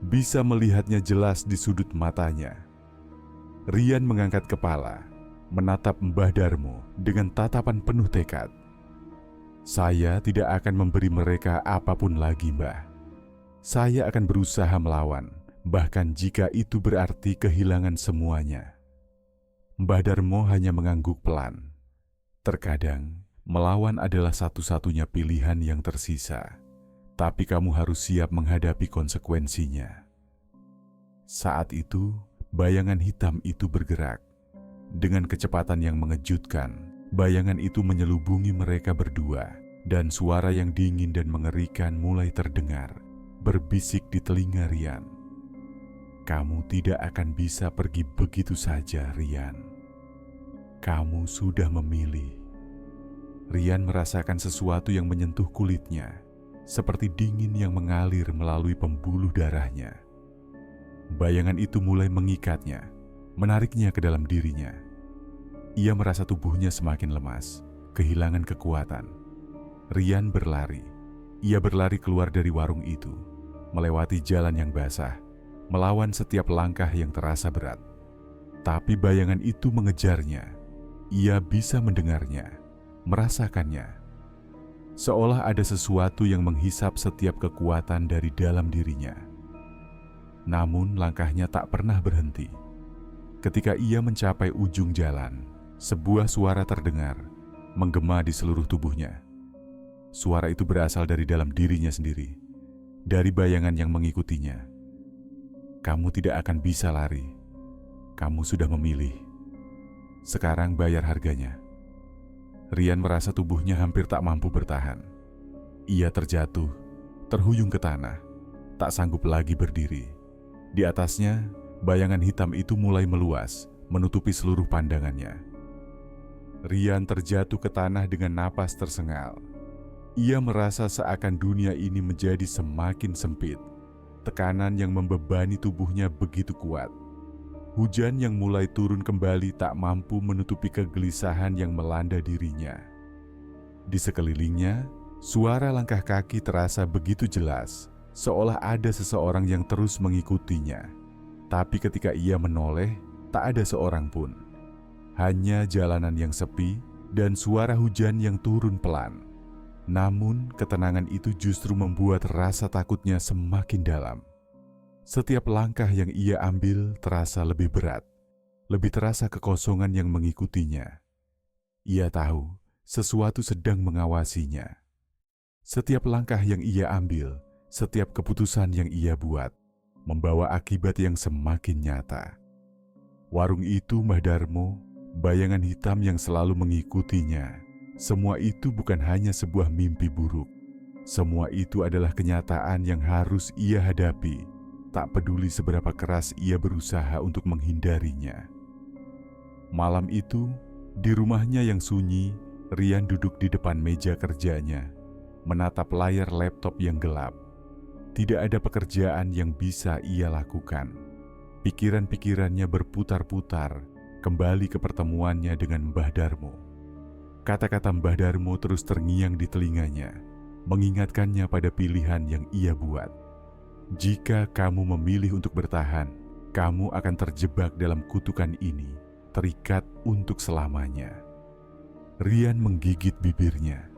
bisa melihatnya jelas di sudut matanya. Rian mengangkat kepala, menatap Mbah Darmo dengan tatapan penuh tekad. Saya tidak akan memberi mereka apapun lagi, Mbah. Saya akan berusaha melawan, bahkan jika itu berarti kehilangan semuanya. Mbah Darmo hanya mengangguk pelan. Terkadang, melawan adalah satu-satunya pilihan yang tersisa, tapi kamu harus siap menghadapi konsekuensinya. Saat itu, bayangan hitam itu bergerak. Dengan kecepatan yang mengejutkan, bayangan itu menyelubungi mereka berdua, dan suara yang dingin dan mengerikan mulai terdengar, berbisik di telinga Rian. Kamu tidak akan bisa pergi begitu saja, Rian. Kamu sudah memilih. Rian merasakan sesuatu yang menyentuh kulitnya, seperti dingin yang mengalir melalui pembuluh darahnya. Bayangan itu mulai mengikatnya, menariknya ke dalam dirinya. Ia merasa tubuhnya semakin lemas, kehilangan kekuatan. Rian berlari. Ia berlari keluar dari warung itu, melewati jalan yang basah, melawan setiap langkah yang terasa berat. Tapi bayangan itu mengejarnya. Ia bisa mendengarnya, merasakannya. Seolah ada sesuatu yang menghisap setiap kekuatan dari dalam dirinya. Namun langkahnya tak pernah berhenti. Ketika ia mencapai ujung jalan, sebuah suara terdengar, menggema di seluruh tubuhnya. Suara itu berasal dari dalam dirinya sendiri, dari bayangan yang mengikutinya. Kamu tidak akan bisa lari. Kamu sudah memilih. Sekarang bayar harganya. Rian merasa tubuhnya hampir tak mampu bertahan. Ia terjatuh, terhuyung ke tanah, tak sanggup lagi berdiri. Di atasnya, bayangan hitam itu mulai meluas, menutupi seluruh pandangannya. Rian terjatuh ke tanah dengan napas tersengal. Ia merasa seakan dunia ini menjadi semakin sempit. Tekanan yang membebani tubuhnya begitu kuat. Hujan yang mulai turun kembali tak mampu menutupi kegelisahan yang melanda dirinya. Di sekelilingnya, suara langkah kaki terasa begitu jelas, seolah ada seseorang yang terus mengikutinya. Tapi ketika ia menoleh, tak ada seorang pun. Hanya jalanan yang sepi dan suara hujan yang turun pelan. Namun, ketenangan itu justru membuat rasa takutnya semakin dalam. Setiap langkah yang ia ambil terasa lebih berat, lebih terasa kekosongan yang mengikutinya. Ia tahu sesuatu sedang mengawasinya. Setiap langkah yang ia ambil, setiap keputusan yang ia buat, membawa akibat yang semakin nyata. Warung itu Mbah Darmo, bayangan hitam yang selalu mengikutinya, Semua itu bukan hanya sebuah mimpi buruk. Semua itu adalah kenyataan yang harus ia hadapi, tak peduli seberapa keras ia berusaha untuk menghindarinya. Malam itu, di rumahnya yang sunyi, Rian duduk di depan meja kerjanya, menatap layar laptop yang gelap. Tidak ada pekerjaan yang bisa ia lakukan. Pikiran-pikirannya berputar-putar, kembali ke pertemuannya dengan Mbah Darmo. Kata-kata Mbah Darmo terus terngiang di telinganya, mengingatkannya pada pilihan yang ia buat. Jika kamu memilih untuk bertahan, kamu akan terjebak dalam kutukan ini, terikat untuk selamanya. Rian menggigit bibirnya.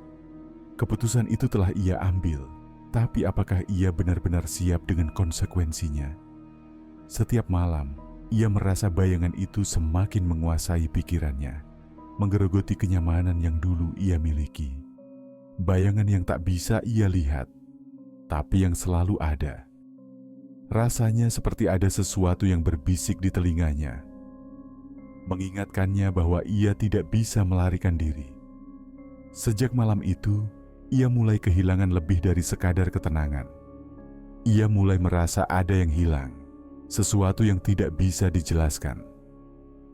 Keputusan itu telah ia ambil, tapi apakah ia benar-benar siap dengan konsekuensinya? Setiap malam, ia merasa bayangan itu semakin menguasai pikirannya, menggerogoti kenyamanan yang dulu ia miliki. Bayangan yang tak bisa ia lihat, tapi yang selalu ada. Rasanya seperti ada sesuatu yang berbisik di telinganya, mengingatkannya bahwa ia tidak bisa melarikan diri. Sejak malam itu, ia mulai kehilangan lebih dari sekadar ketenangan. Ia mulai merasa ada yang hilang, sesuatu yang tidak bisa dijelaskan.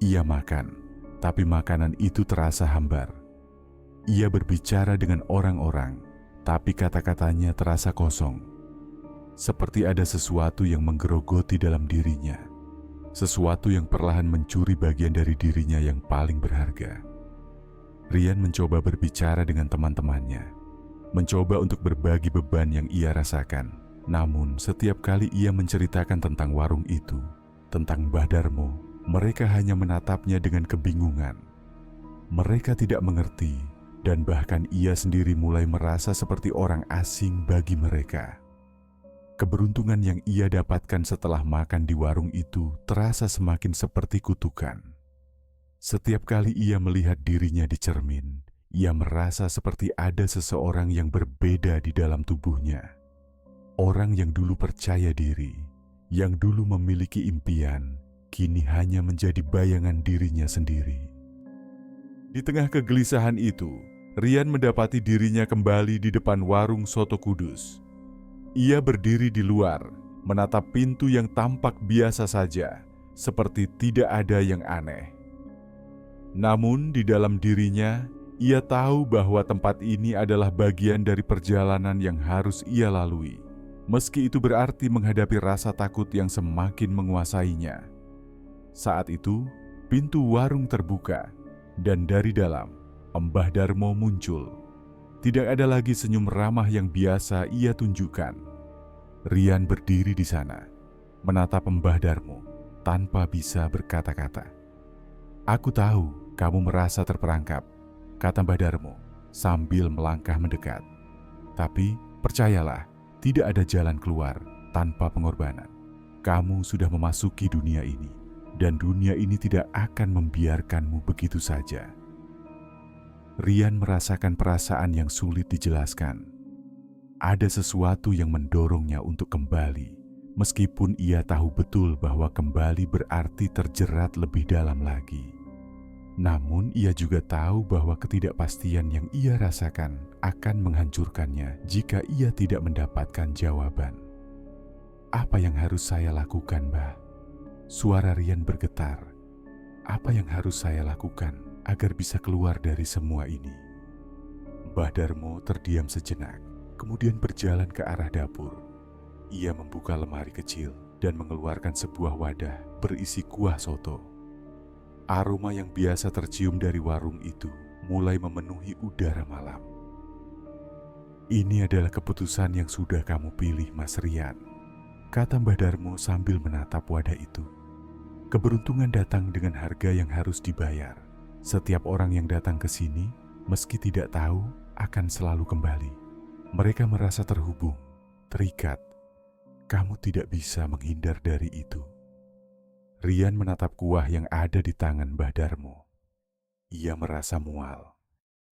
Ia makan, tapi makanan itu terasa hambar. Ia berbicara dengan orang-orang, tapi kata-katanya terasa kosong. Seperti ada sesuatu yang menggerogoti dalam dirinya. Sesuatu yang perlahan mencuri bagian dari dirinya yang paling berharga. Rian mencoba berbicara dengan teman-temannya, mencoba untuk berbagi beban yang ia rasakan. Namun setiap kali ia menceritakan tentang warung itu, tentang Mbah Darmo, mereka hanya menatapnya dengan kebingungan. Mereka tidak mengerti, dan bahkan ia sendiri mulai merasa seperti orang asing bagi mereka. Keberuntungan yang ia dapatkan setelah makan di warung itu terasa semakin seperti kutukan. Setiap kali ia melihat dirinya di cermin, ia merasa seperti ada seseorang yang berbeda di dalam tubuhnya. Orang yang dulu percaya diri, yang dulu memiliki impian, kini hanya menjadi bayangan dirinya sendiri. Di tengah kegelisahan itu, Rian mendapati dirinya kembali di depan warung soto Kudus. Ia berdiri di luar, menatap pintu yang tampak biasa saja, seperti tidak ada yang aneh. Namun di dalam dirinya, ia tahu bahwa tempat ini adalah bagian dari perjalanan yang harus ia lalui, meski itu berarti menghadapi rasa takut yang semakin menguasainya. Saat itu, pintu warung terbuka, dan dari dalam, Mbah Darmo muncul. Tidak ada lagi senyum ramah yang biasa ia tunjukkan. Rian berdiri di sana, menatap Mbah Darmo tanpa bisa berkata-kata. "Aku tahu kamu merasa terperangkap," kata Mbah Darmo sambil melangkah mendekat. "Tapi percayalah, tidak ada jalan keluar tanpa pengorbanan. Kamu sudah memasuki dunia ini, dan dunia ini tidak akan membiarkanmu begitu saja." Rian merasakan perasaan yang sulit dijelaskan. Ada sesuatu yang mendorongnya untuk kembali, meskipun ia tahu betul bahwa kembali berarti terjerat lebih dalam lagi. Namun ia juga tahu bahwa ketidakpastian yang ia rasakan akan menghancurkannya jika ia tidak mendapatkan jawaban. "Apa yang harus saya lakukan, Mbah?" Suara Rian bergetar. "Apa yang harus saya lakukan agar bisa keluar dari semua ini?" Mbah Darmo terdiam sejenak, kemudian berjalan ke arah dapur. Ia membuka lemari kecil dan mengeluarkan sebuah wadah berisi kuah soto. Aroma yang biasa tercium dari warung itu mulai memenuhi udara malam. "Ini adalah keputusan yang sudah kamu pilih, Mas Rian," kata Mbah Darmo sambil menatap wadah itu. "Keberuntungan datang dengan harga yang harus dibayar. Setiap orang yang datang ke sini, meski tidak tahu, akan selalu kembali. Mereka merasa terhubung, terikat. Kamu tidak bisa menghindar dari itu." Rian menatap kuah yang ada di tangan Mbah Darmo. Ia merasa mual.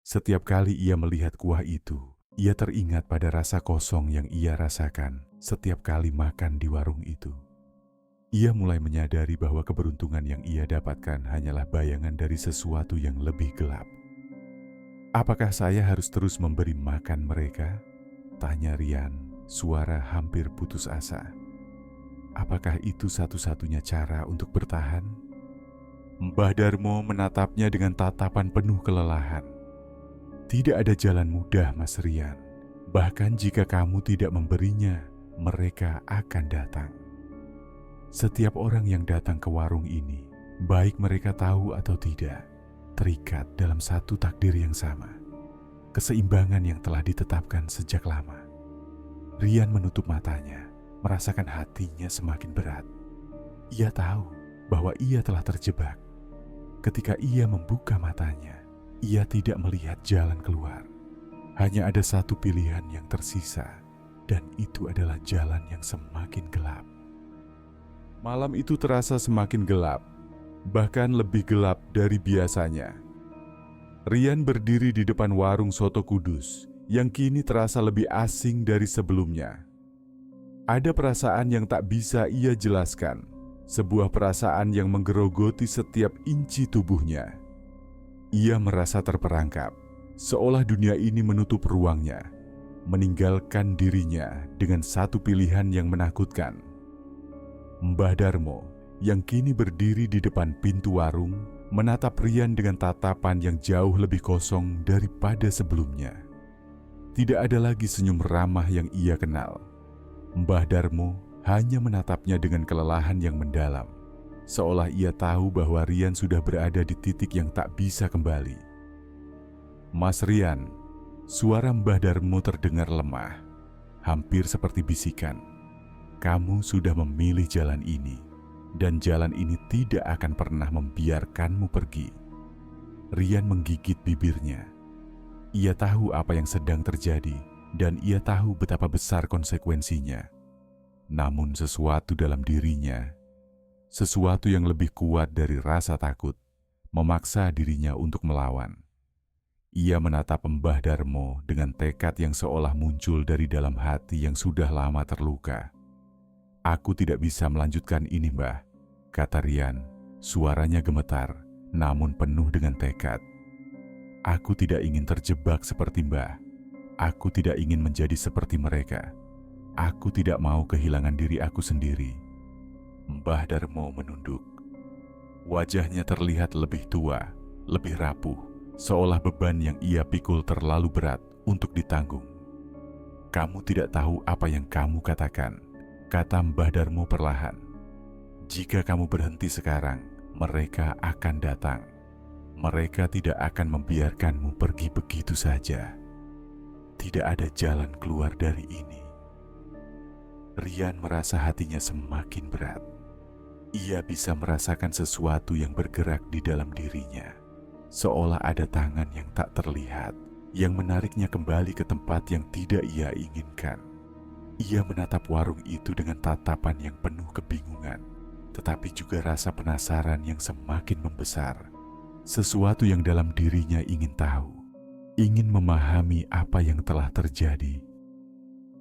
Setiap kali ia melihat kuah itu, ia teringat pada rasa kosong yang ia rasakan setiap kali makan di warung itu. Ia mulai menyadari bahwa keberuntungan yang ia dapatkan hanyalah bayangan dari sesuatu yang lebih gelap. Apakah saya harus terus memberi makan mereka? Tanya Rian, suara hampir putus asa. Apakah itu satu-satunya cara untuk bertahan? Mbah Darmo menatapnya dengan tatapan penuh kelelahan. Tidak ada jalan mudah, Mas Rian. Bahkan jika kamu tidak memberinya, mereka akan datang. Setiap orang yang datang ke warung ini, baik mereka tahu atau tidak, terikat dalam satu takdir yang sama. Keseimbangan yang telah ditetapkan sejak lama. Rian menutup matanya, merasakan hatinya semakin berat. Ia tahu bahwa ia telah terjebak. Ketika ia membuka matanya, ia tidak melihat jalan keluar. Hanya ada satu pilihan yang tersisa, dan itu adalah jalan yang semakin gelap. Malam itu terasa semakin gelap, bahkan lebih gelap dari biasanya. Rian berdiri di depan warung soto Kudus yang kini terasa lebih asing dari sebelumnya. Ada perasaan yang tak bisa ia jelaskan, sebuah perasaan yang menggerogoti setiap inci tubuhnya. Ia merasa terperangkap, seolah dunia ini menutup ruangnya, meninggalkan dirinya dengan satu pilihan yang menakutkan. Mbah Darmo yang kini berdiri di depan pintu warung menatap Rian dengan tatapan yang jauh lebih kosong daripada sebelumnya. Tidak ada lagi senyum ramah yang ia kenal. Mbah Darmo hanya menatapnya dengan kelelahan yang mendalam, seolah ia tahu bahwa Rian sudah berada di titik yang tak bisa kembali. Mas Rian, suara Mbah Darmo terdengar lemah, hampir seperti bisikan. Kamu sudah memilih jalan ini, dan jalan ini tidak akan pernah membiarkanmu pergi. Rian menggigit bibirnya. Ia tahu apa yang sedang terjadi, dan ia tahu betapa besar konsekuensinya. Namun sesuatu dalam dirinya, sesuatu yang lebih kuat dari rasa takut, memaksa dirinya untuk melawan. Ia menatap Mbah Darmo dengan tekad yang seolah muncul dari dalam hati yang sudah lama terluka. Aku tidak bisa melanjutkan ini, Mbah, kata Rian. Suaranya gemetar, namun penuh dengan tekad. Aku tidak ingin terjebak seperti Mbah. Aku tidak ingin menjadi seperti mereka. Aku tidak mau kehilangan diri aku sendiri. Mbah Darmo menunduk. Wajahnya terlihat lebih tua, lebih rapuh, seolah beban yang ia pikul terlalu berat untuk ditanggung. Kamu tidak tahu apa yang kamu katakan, kata Mbah Darmo perlahan. Jika kamu berhenti sekarang, mereka akan datang. Mereka tidak akan membiarkanmu pergi begitu saja. Tidak ada jalan keluar dari ini. Rian merasa hatinya semakin berat. Ia bisa merasakan sesuatu yang bergerak di dalam dirinya, seolah ada tangan yang tak terlihat, yang menariknya kembali ke tempat yang tidak ia inginkan. Ia menatap warung itu dengan tatapan yang penuh kebingungan, tetapi juga rasa penasaran yang semakin membesar. Sesuatu yang dalam dirinya ingin tahu, ingin memahami apa yang telah terjadi.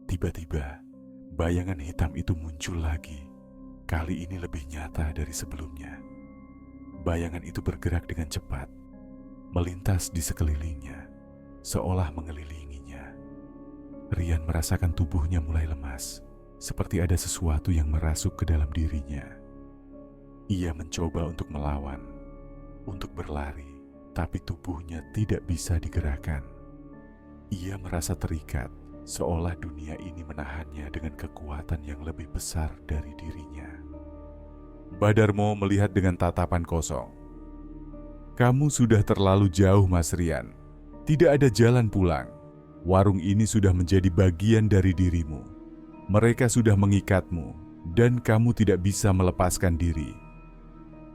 Tiba-tiba, bayangan hitam itu muncul lagi. Kali ini lebih nyata dari sebelumnya. Bayangan itu bergerak dengan cepat, melintas di sekelilingnya, seolah mengelilinginya. Rian merasakan tubuhnya mulai lemas, seperti ada sesuatu yang merasuk ke dalam dirinya. Ia mencoba untuk melawan, untuk berlari, tapi tubuhnya tidak bisa digerakkan. Ia merasa terikat, seolah dunia ini menahannya dengan kekuatan yang lebih besar dari dirinya. Mbah Darmo melihat dengan tatapan kosong. Kamu sudah terlalu jauh, Mas Rian. Tidak ada jalan pulang. Warung ini sudah menjadi bagian dari dirimu. Mereka sudah mengikatmu, dan kamu tidak bisa melepaskan diri.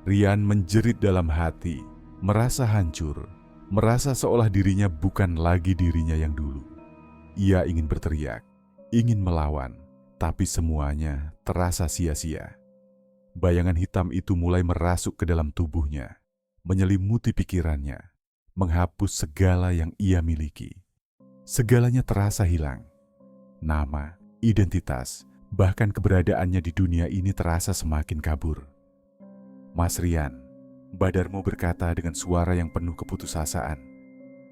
Rian menjerit dalam hati, merasa hancur, merasa seolah dirinya bukan lagi dirinya yang dulu. Ia ingin berteriak, ingin melawan, tapi semuanya terasa sia-sia. Bayangan hitam itu mulai merasuk ke dalam tubuhnya, menyelimuti pikirannya, menghapus segala yang ia miliki. Segalanya terasa hilang. Nama, identitas, bahkan keberadaannya di dunia ini terasa semakin kabur. Mas Rian, Mbah Darmo berkata dengan suara yang penuh keputusasaan.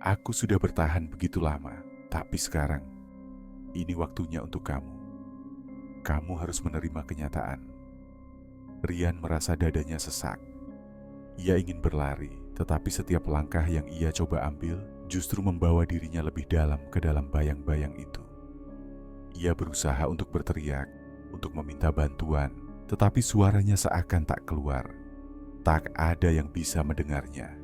Aku sudah bertahan begitu lama, tapi sekarang ini waktunya untuk kamu. Kamu harus menerima kenyataan. Rian merasa dadanya sesak. Ia ingin berlari, tetapi setiap langkah yang ia coba ambil justru membawa dirinya lebih dalam ke dalam bayang-bayang itu. Ia berusaha untuk berteriak, untuk meminta bantuan, tetapi suaranya seakan tak keluar. Tak ada yang bisa mendengarnya.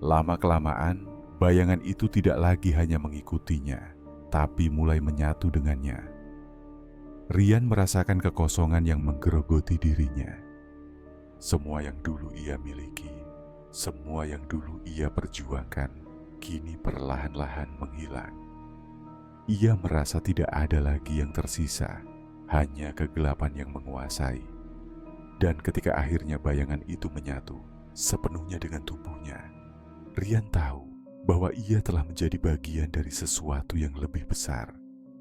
Lama-kelamaan, bayangan itu tidak lagi hanya mengikutinya, tapi mulai menyatu dengannya. Rian merasakan kekosongan yang menggerogoti dirinya. Semua yang dulu ia miliki, semua yang dulu ia perjuangkan, kini perlahan-lahan menghilang. Ia merasa tidak ada lagi yang tersisa, hanya kegelapan yang menguasai. Dan ketika akhirnya bayangan itu menyatu sepenuhnya dengan tubuhnya, Rian tahu bahwa ia telah menjadi bagian dari sesuatu yang lebih besar,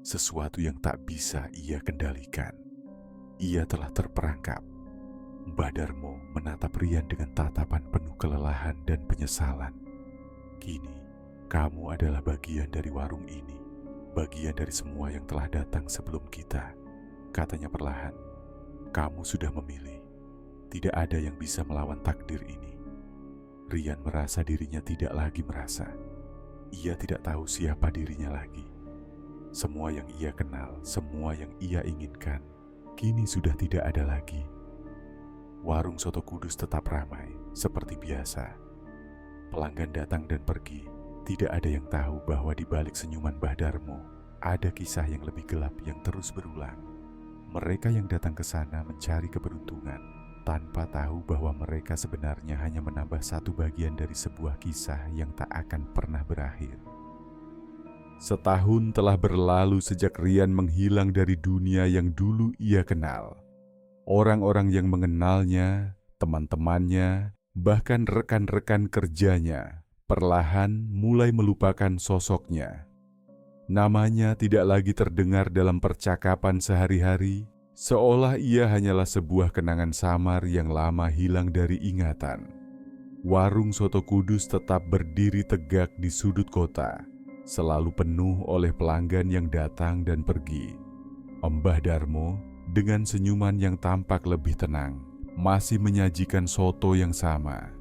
sesuatu yang tak bisa ia kendalikan. Ia telah terperangkap. Mbah Darmo menatap Rian dengan tatapan penuh kelelahan dan penyesalan. Kini, kamu adalah bagian dari warung ini, bagian dari semua yang telah datang sebelum kita, katanya perlahan. Kamu sudah memilih. Tidak ada yang bisa melawan takdir ini. Rian merasa dirinya tidak lagi merasa. Ia tidak tahu siapa dirinya lagi. Semua yang ia kenal, semua yang ia inginkan, kini sudah tidak ada lagi. Warung soto Kudus tetap ramai, seperti biasa. Pelanggan datang dan pergi. Tidak ada yang tahu bahwa di balik senyuman Mbah Darmo, ada kisah yang lebih gelap yang terus berulang. Mereka yang datang ke sana mencari keberuntungan, tanpa tahu bahwa mereka sebenarnya hanya menambah satu bagian dari sebuah kisah yang tak akan pernah berakhir. Setahun telah berlalu sejak Rian menghilang dari dunia yang dulu ia kenal. Orang-orang yang mengenalnya, teman-temannya, bahkan rekan-rekan kerjanya, perlahan mulai melupakan sosoknya. Namanya tidak lagi terdengar dalam percakapan sehari-hari, seolah ia hanyalah sebuah kenangan samar yang lama hilang dari ingatan. Warung soto Kudus tetap berdiri tegak di sudut kota, selalu penuh oleh pelanggan yang datang dan pergi. Mbah Darmo, dengan senyuman yang tampak lebih tenang, masih menyajikan soto yang sama,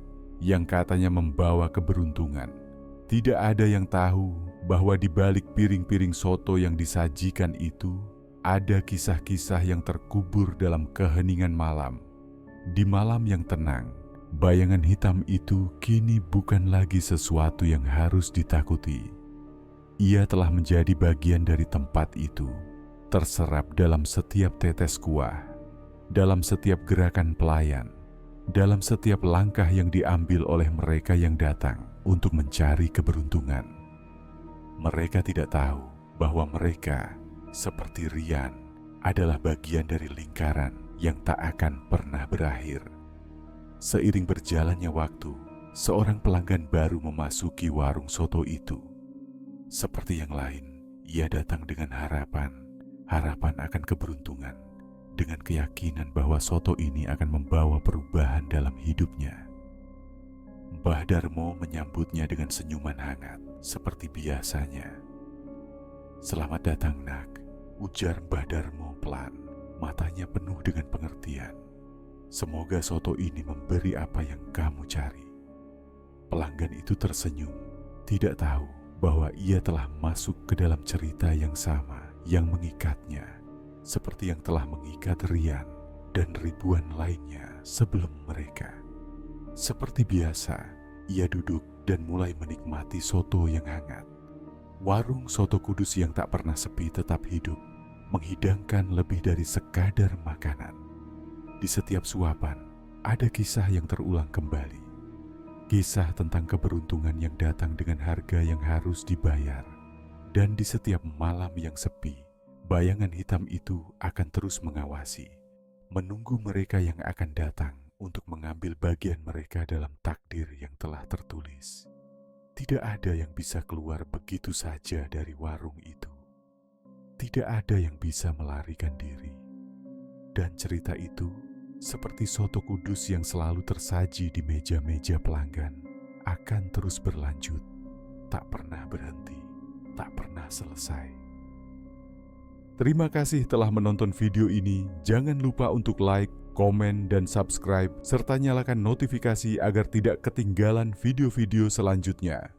yang katanya membawa keberuntungan. Tidak ada yang tahu bahwa di balik piring-piring soto yang disajikan itu, ada kisah-kisah yang terkubur dalam keheningan malam. Di malam yang tenang, bayangan hitam itu kini bukan lagi sesuatu yang harus ditakuti. Ia telah menjadi bagian dari tempat itu, terserap dalam setiap tetes kuah, dalam setiap gerakan pelayan, dalam setiap langkah yang diambil oleh mereka yang datang untuk mencari keberuntungan. Mereka tidak tahu bahwa mereka, seperti Rian, adalah bagian dari lingkaran yang tak akan pernah berakhir. Seiring berjalannya waktu, seorang pelanggan baru memasuki warung soto itu. Seperti yang lain, ia datang dengan harapan akan keberuntungan, dengan keyakinan bahwa soto ini akan membawa perubahan dalam hidupnya. Mbah Darmo menyambutnya dengan senyuman hangat, seperti biasanya. "Selamat datang, Nak," ujar Mbah Darmo pelan, matanya penuh dengan pengertian. "Semoga soto ini memberi apa yang kamu cari." Pelanggan itu tersenyum, tidak tahu bahwa ia telah masuk ke dalam cerita yang sama yang mengikatnya, seperti yang telah mengikat Rian dan ribuan lainnya sebelum mereka. Seperti biasa, ia duduk dan mulai menikmati soto yang hangat. Warung soto Kudus yang tak pernah sepi tetap hidup, menghidangkan lebih dari sekadar makanan. Di setiap suapan, ada kisah yang terulang kembali. Kisah tentang keberuntungan yang datang dengan harga yang harus dibayar. Dan di setiap malam yang sepi, bayangan hitam itu akan terus mengawasi, menunggu mereka yang akan datang untuk mengambil bagian mereka dalam takdir yang telah tertulis. Tidak ada yang bisa keluar begitu saja dari warung itu. Tidak ada yang bisa melarikan diri. Dan cerita itu, seperti soto Kudus yang selalu tersaji di meja-meja pelanggan, akan terus berlanjut. tak pernah berhenti, tak pernah selesai. Terima kasih telah menonton video ini. Jangan lupa untuk like, komen, dan subscribe, serta nyalakan notifikasi agar tidak ketinggalan video-video selanjutnya.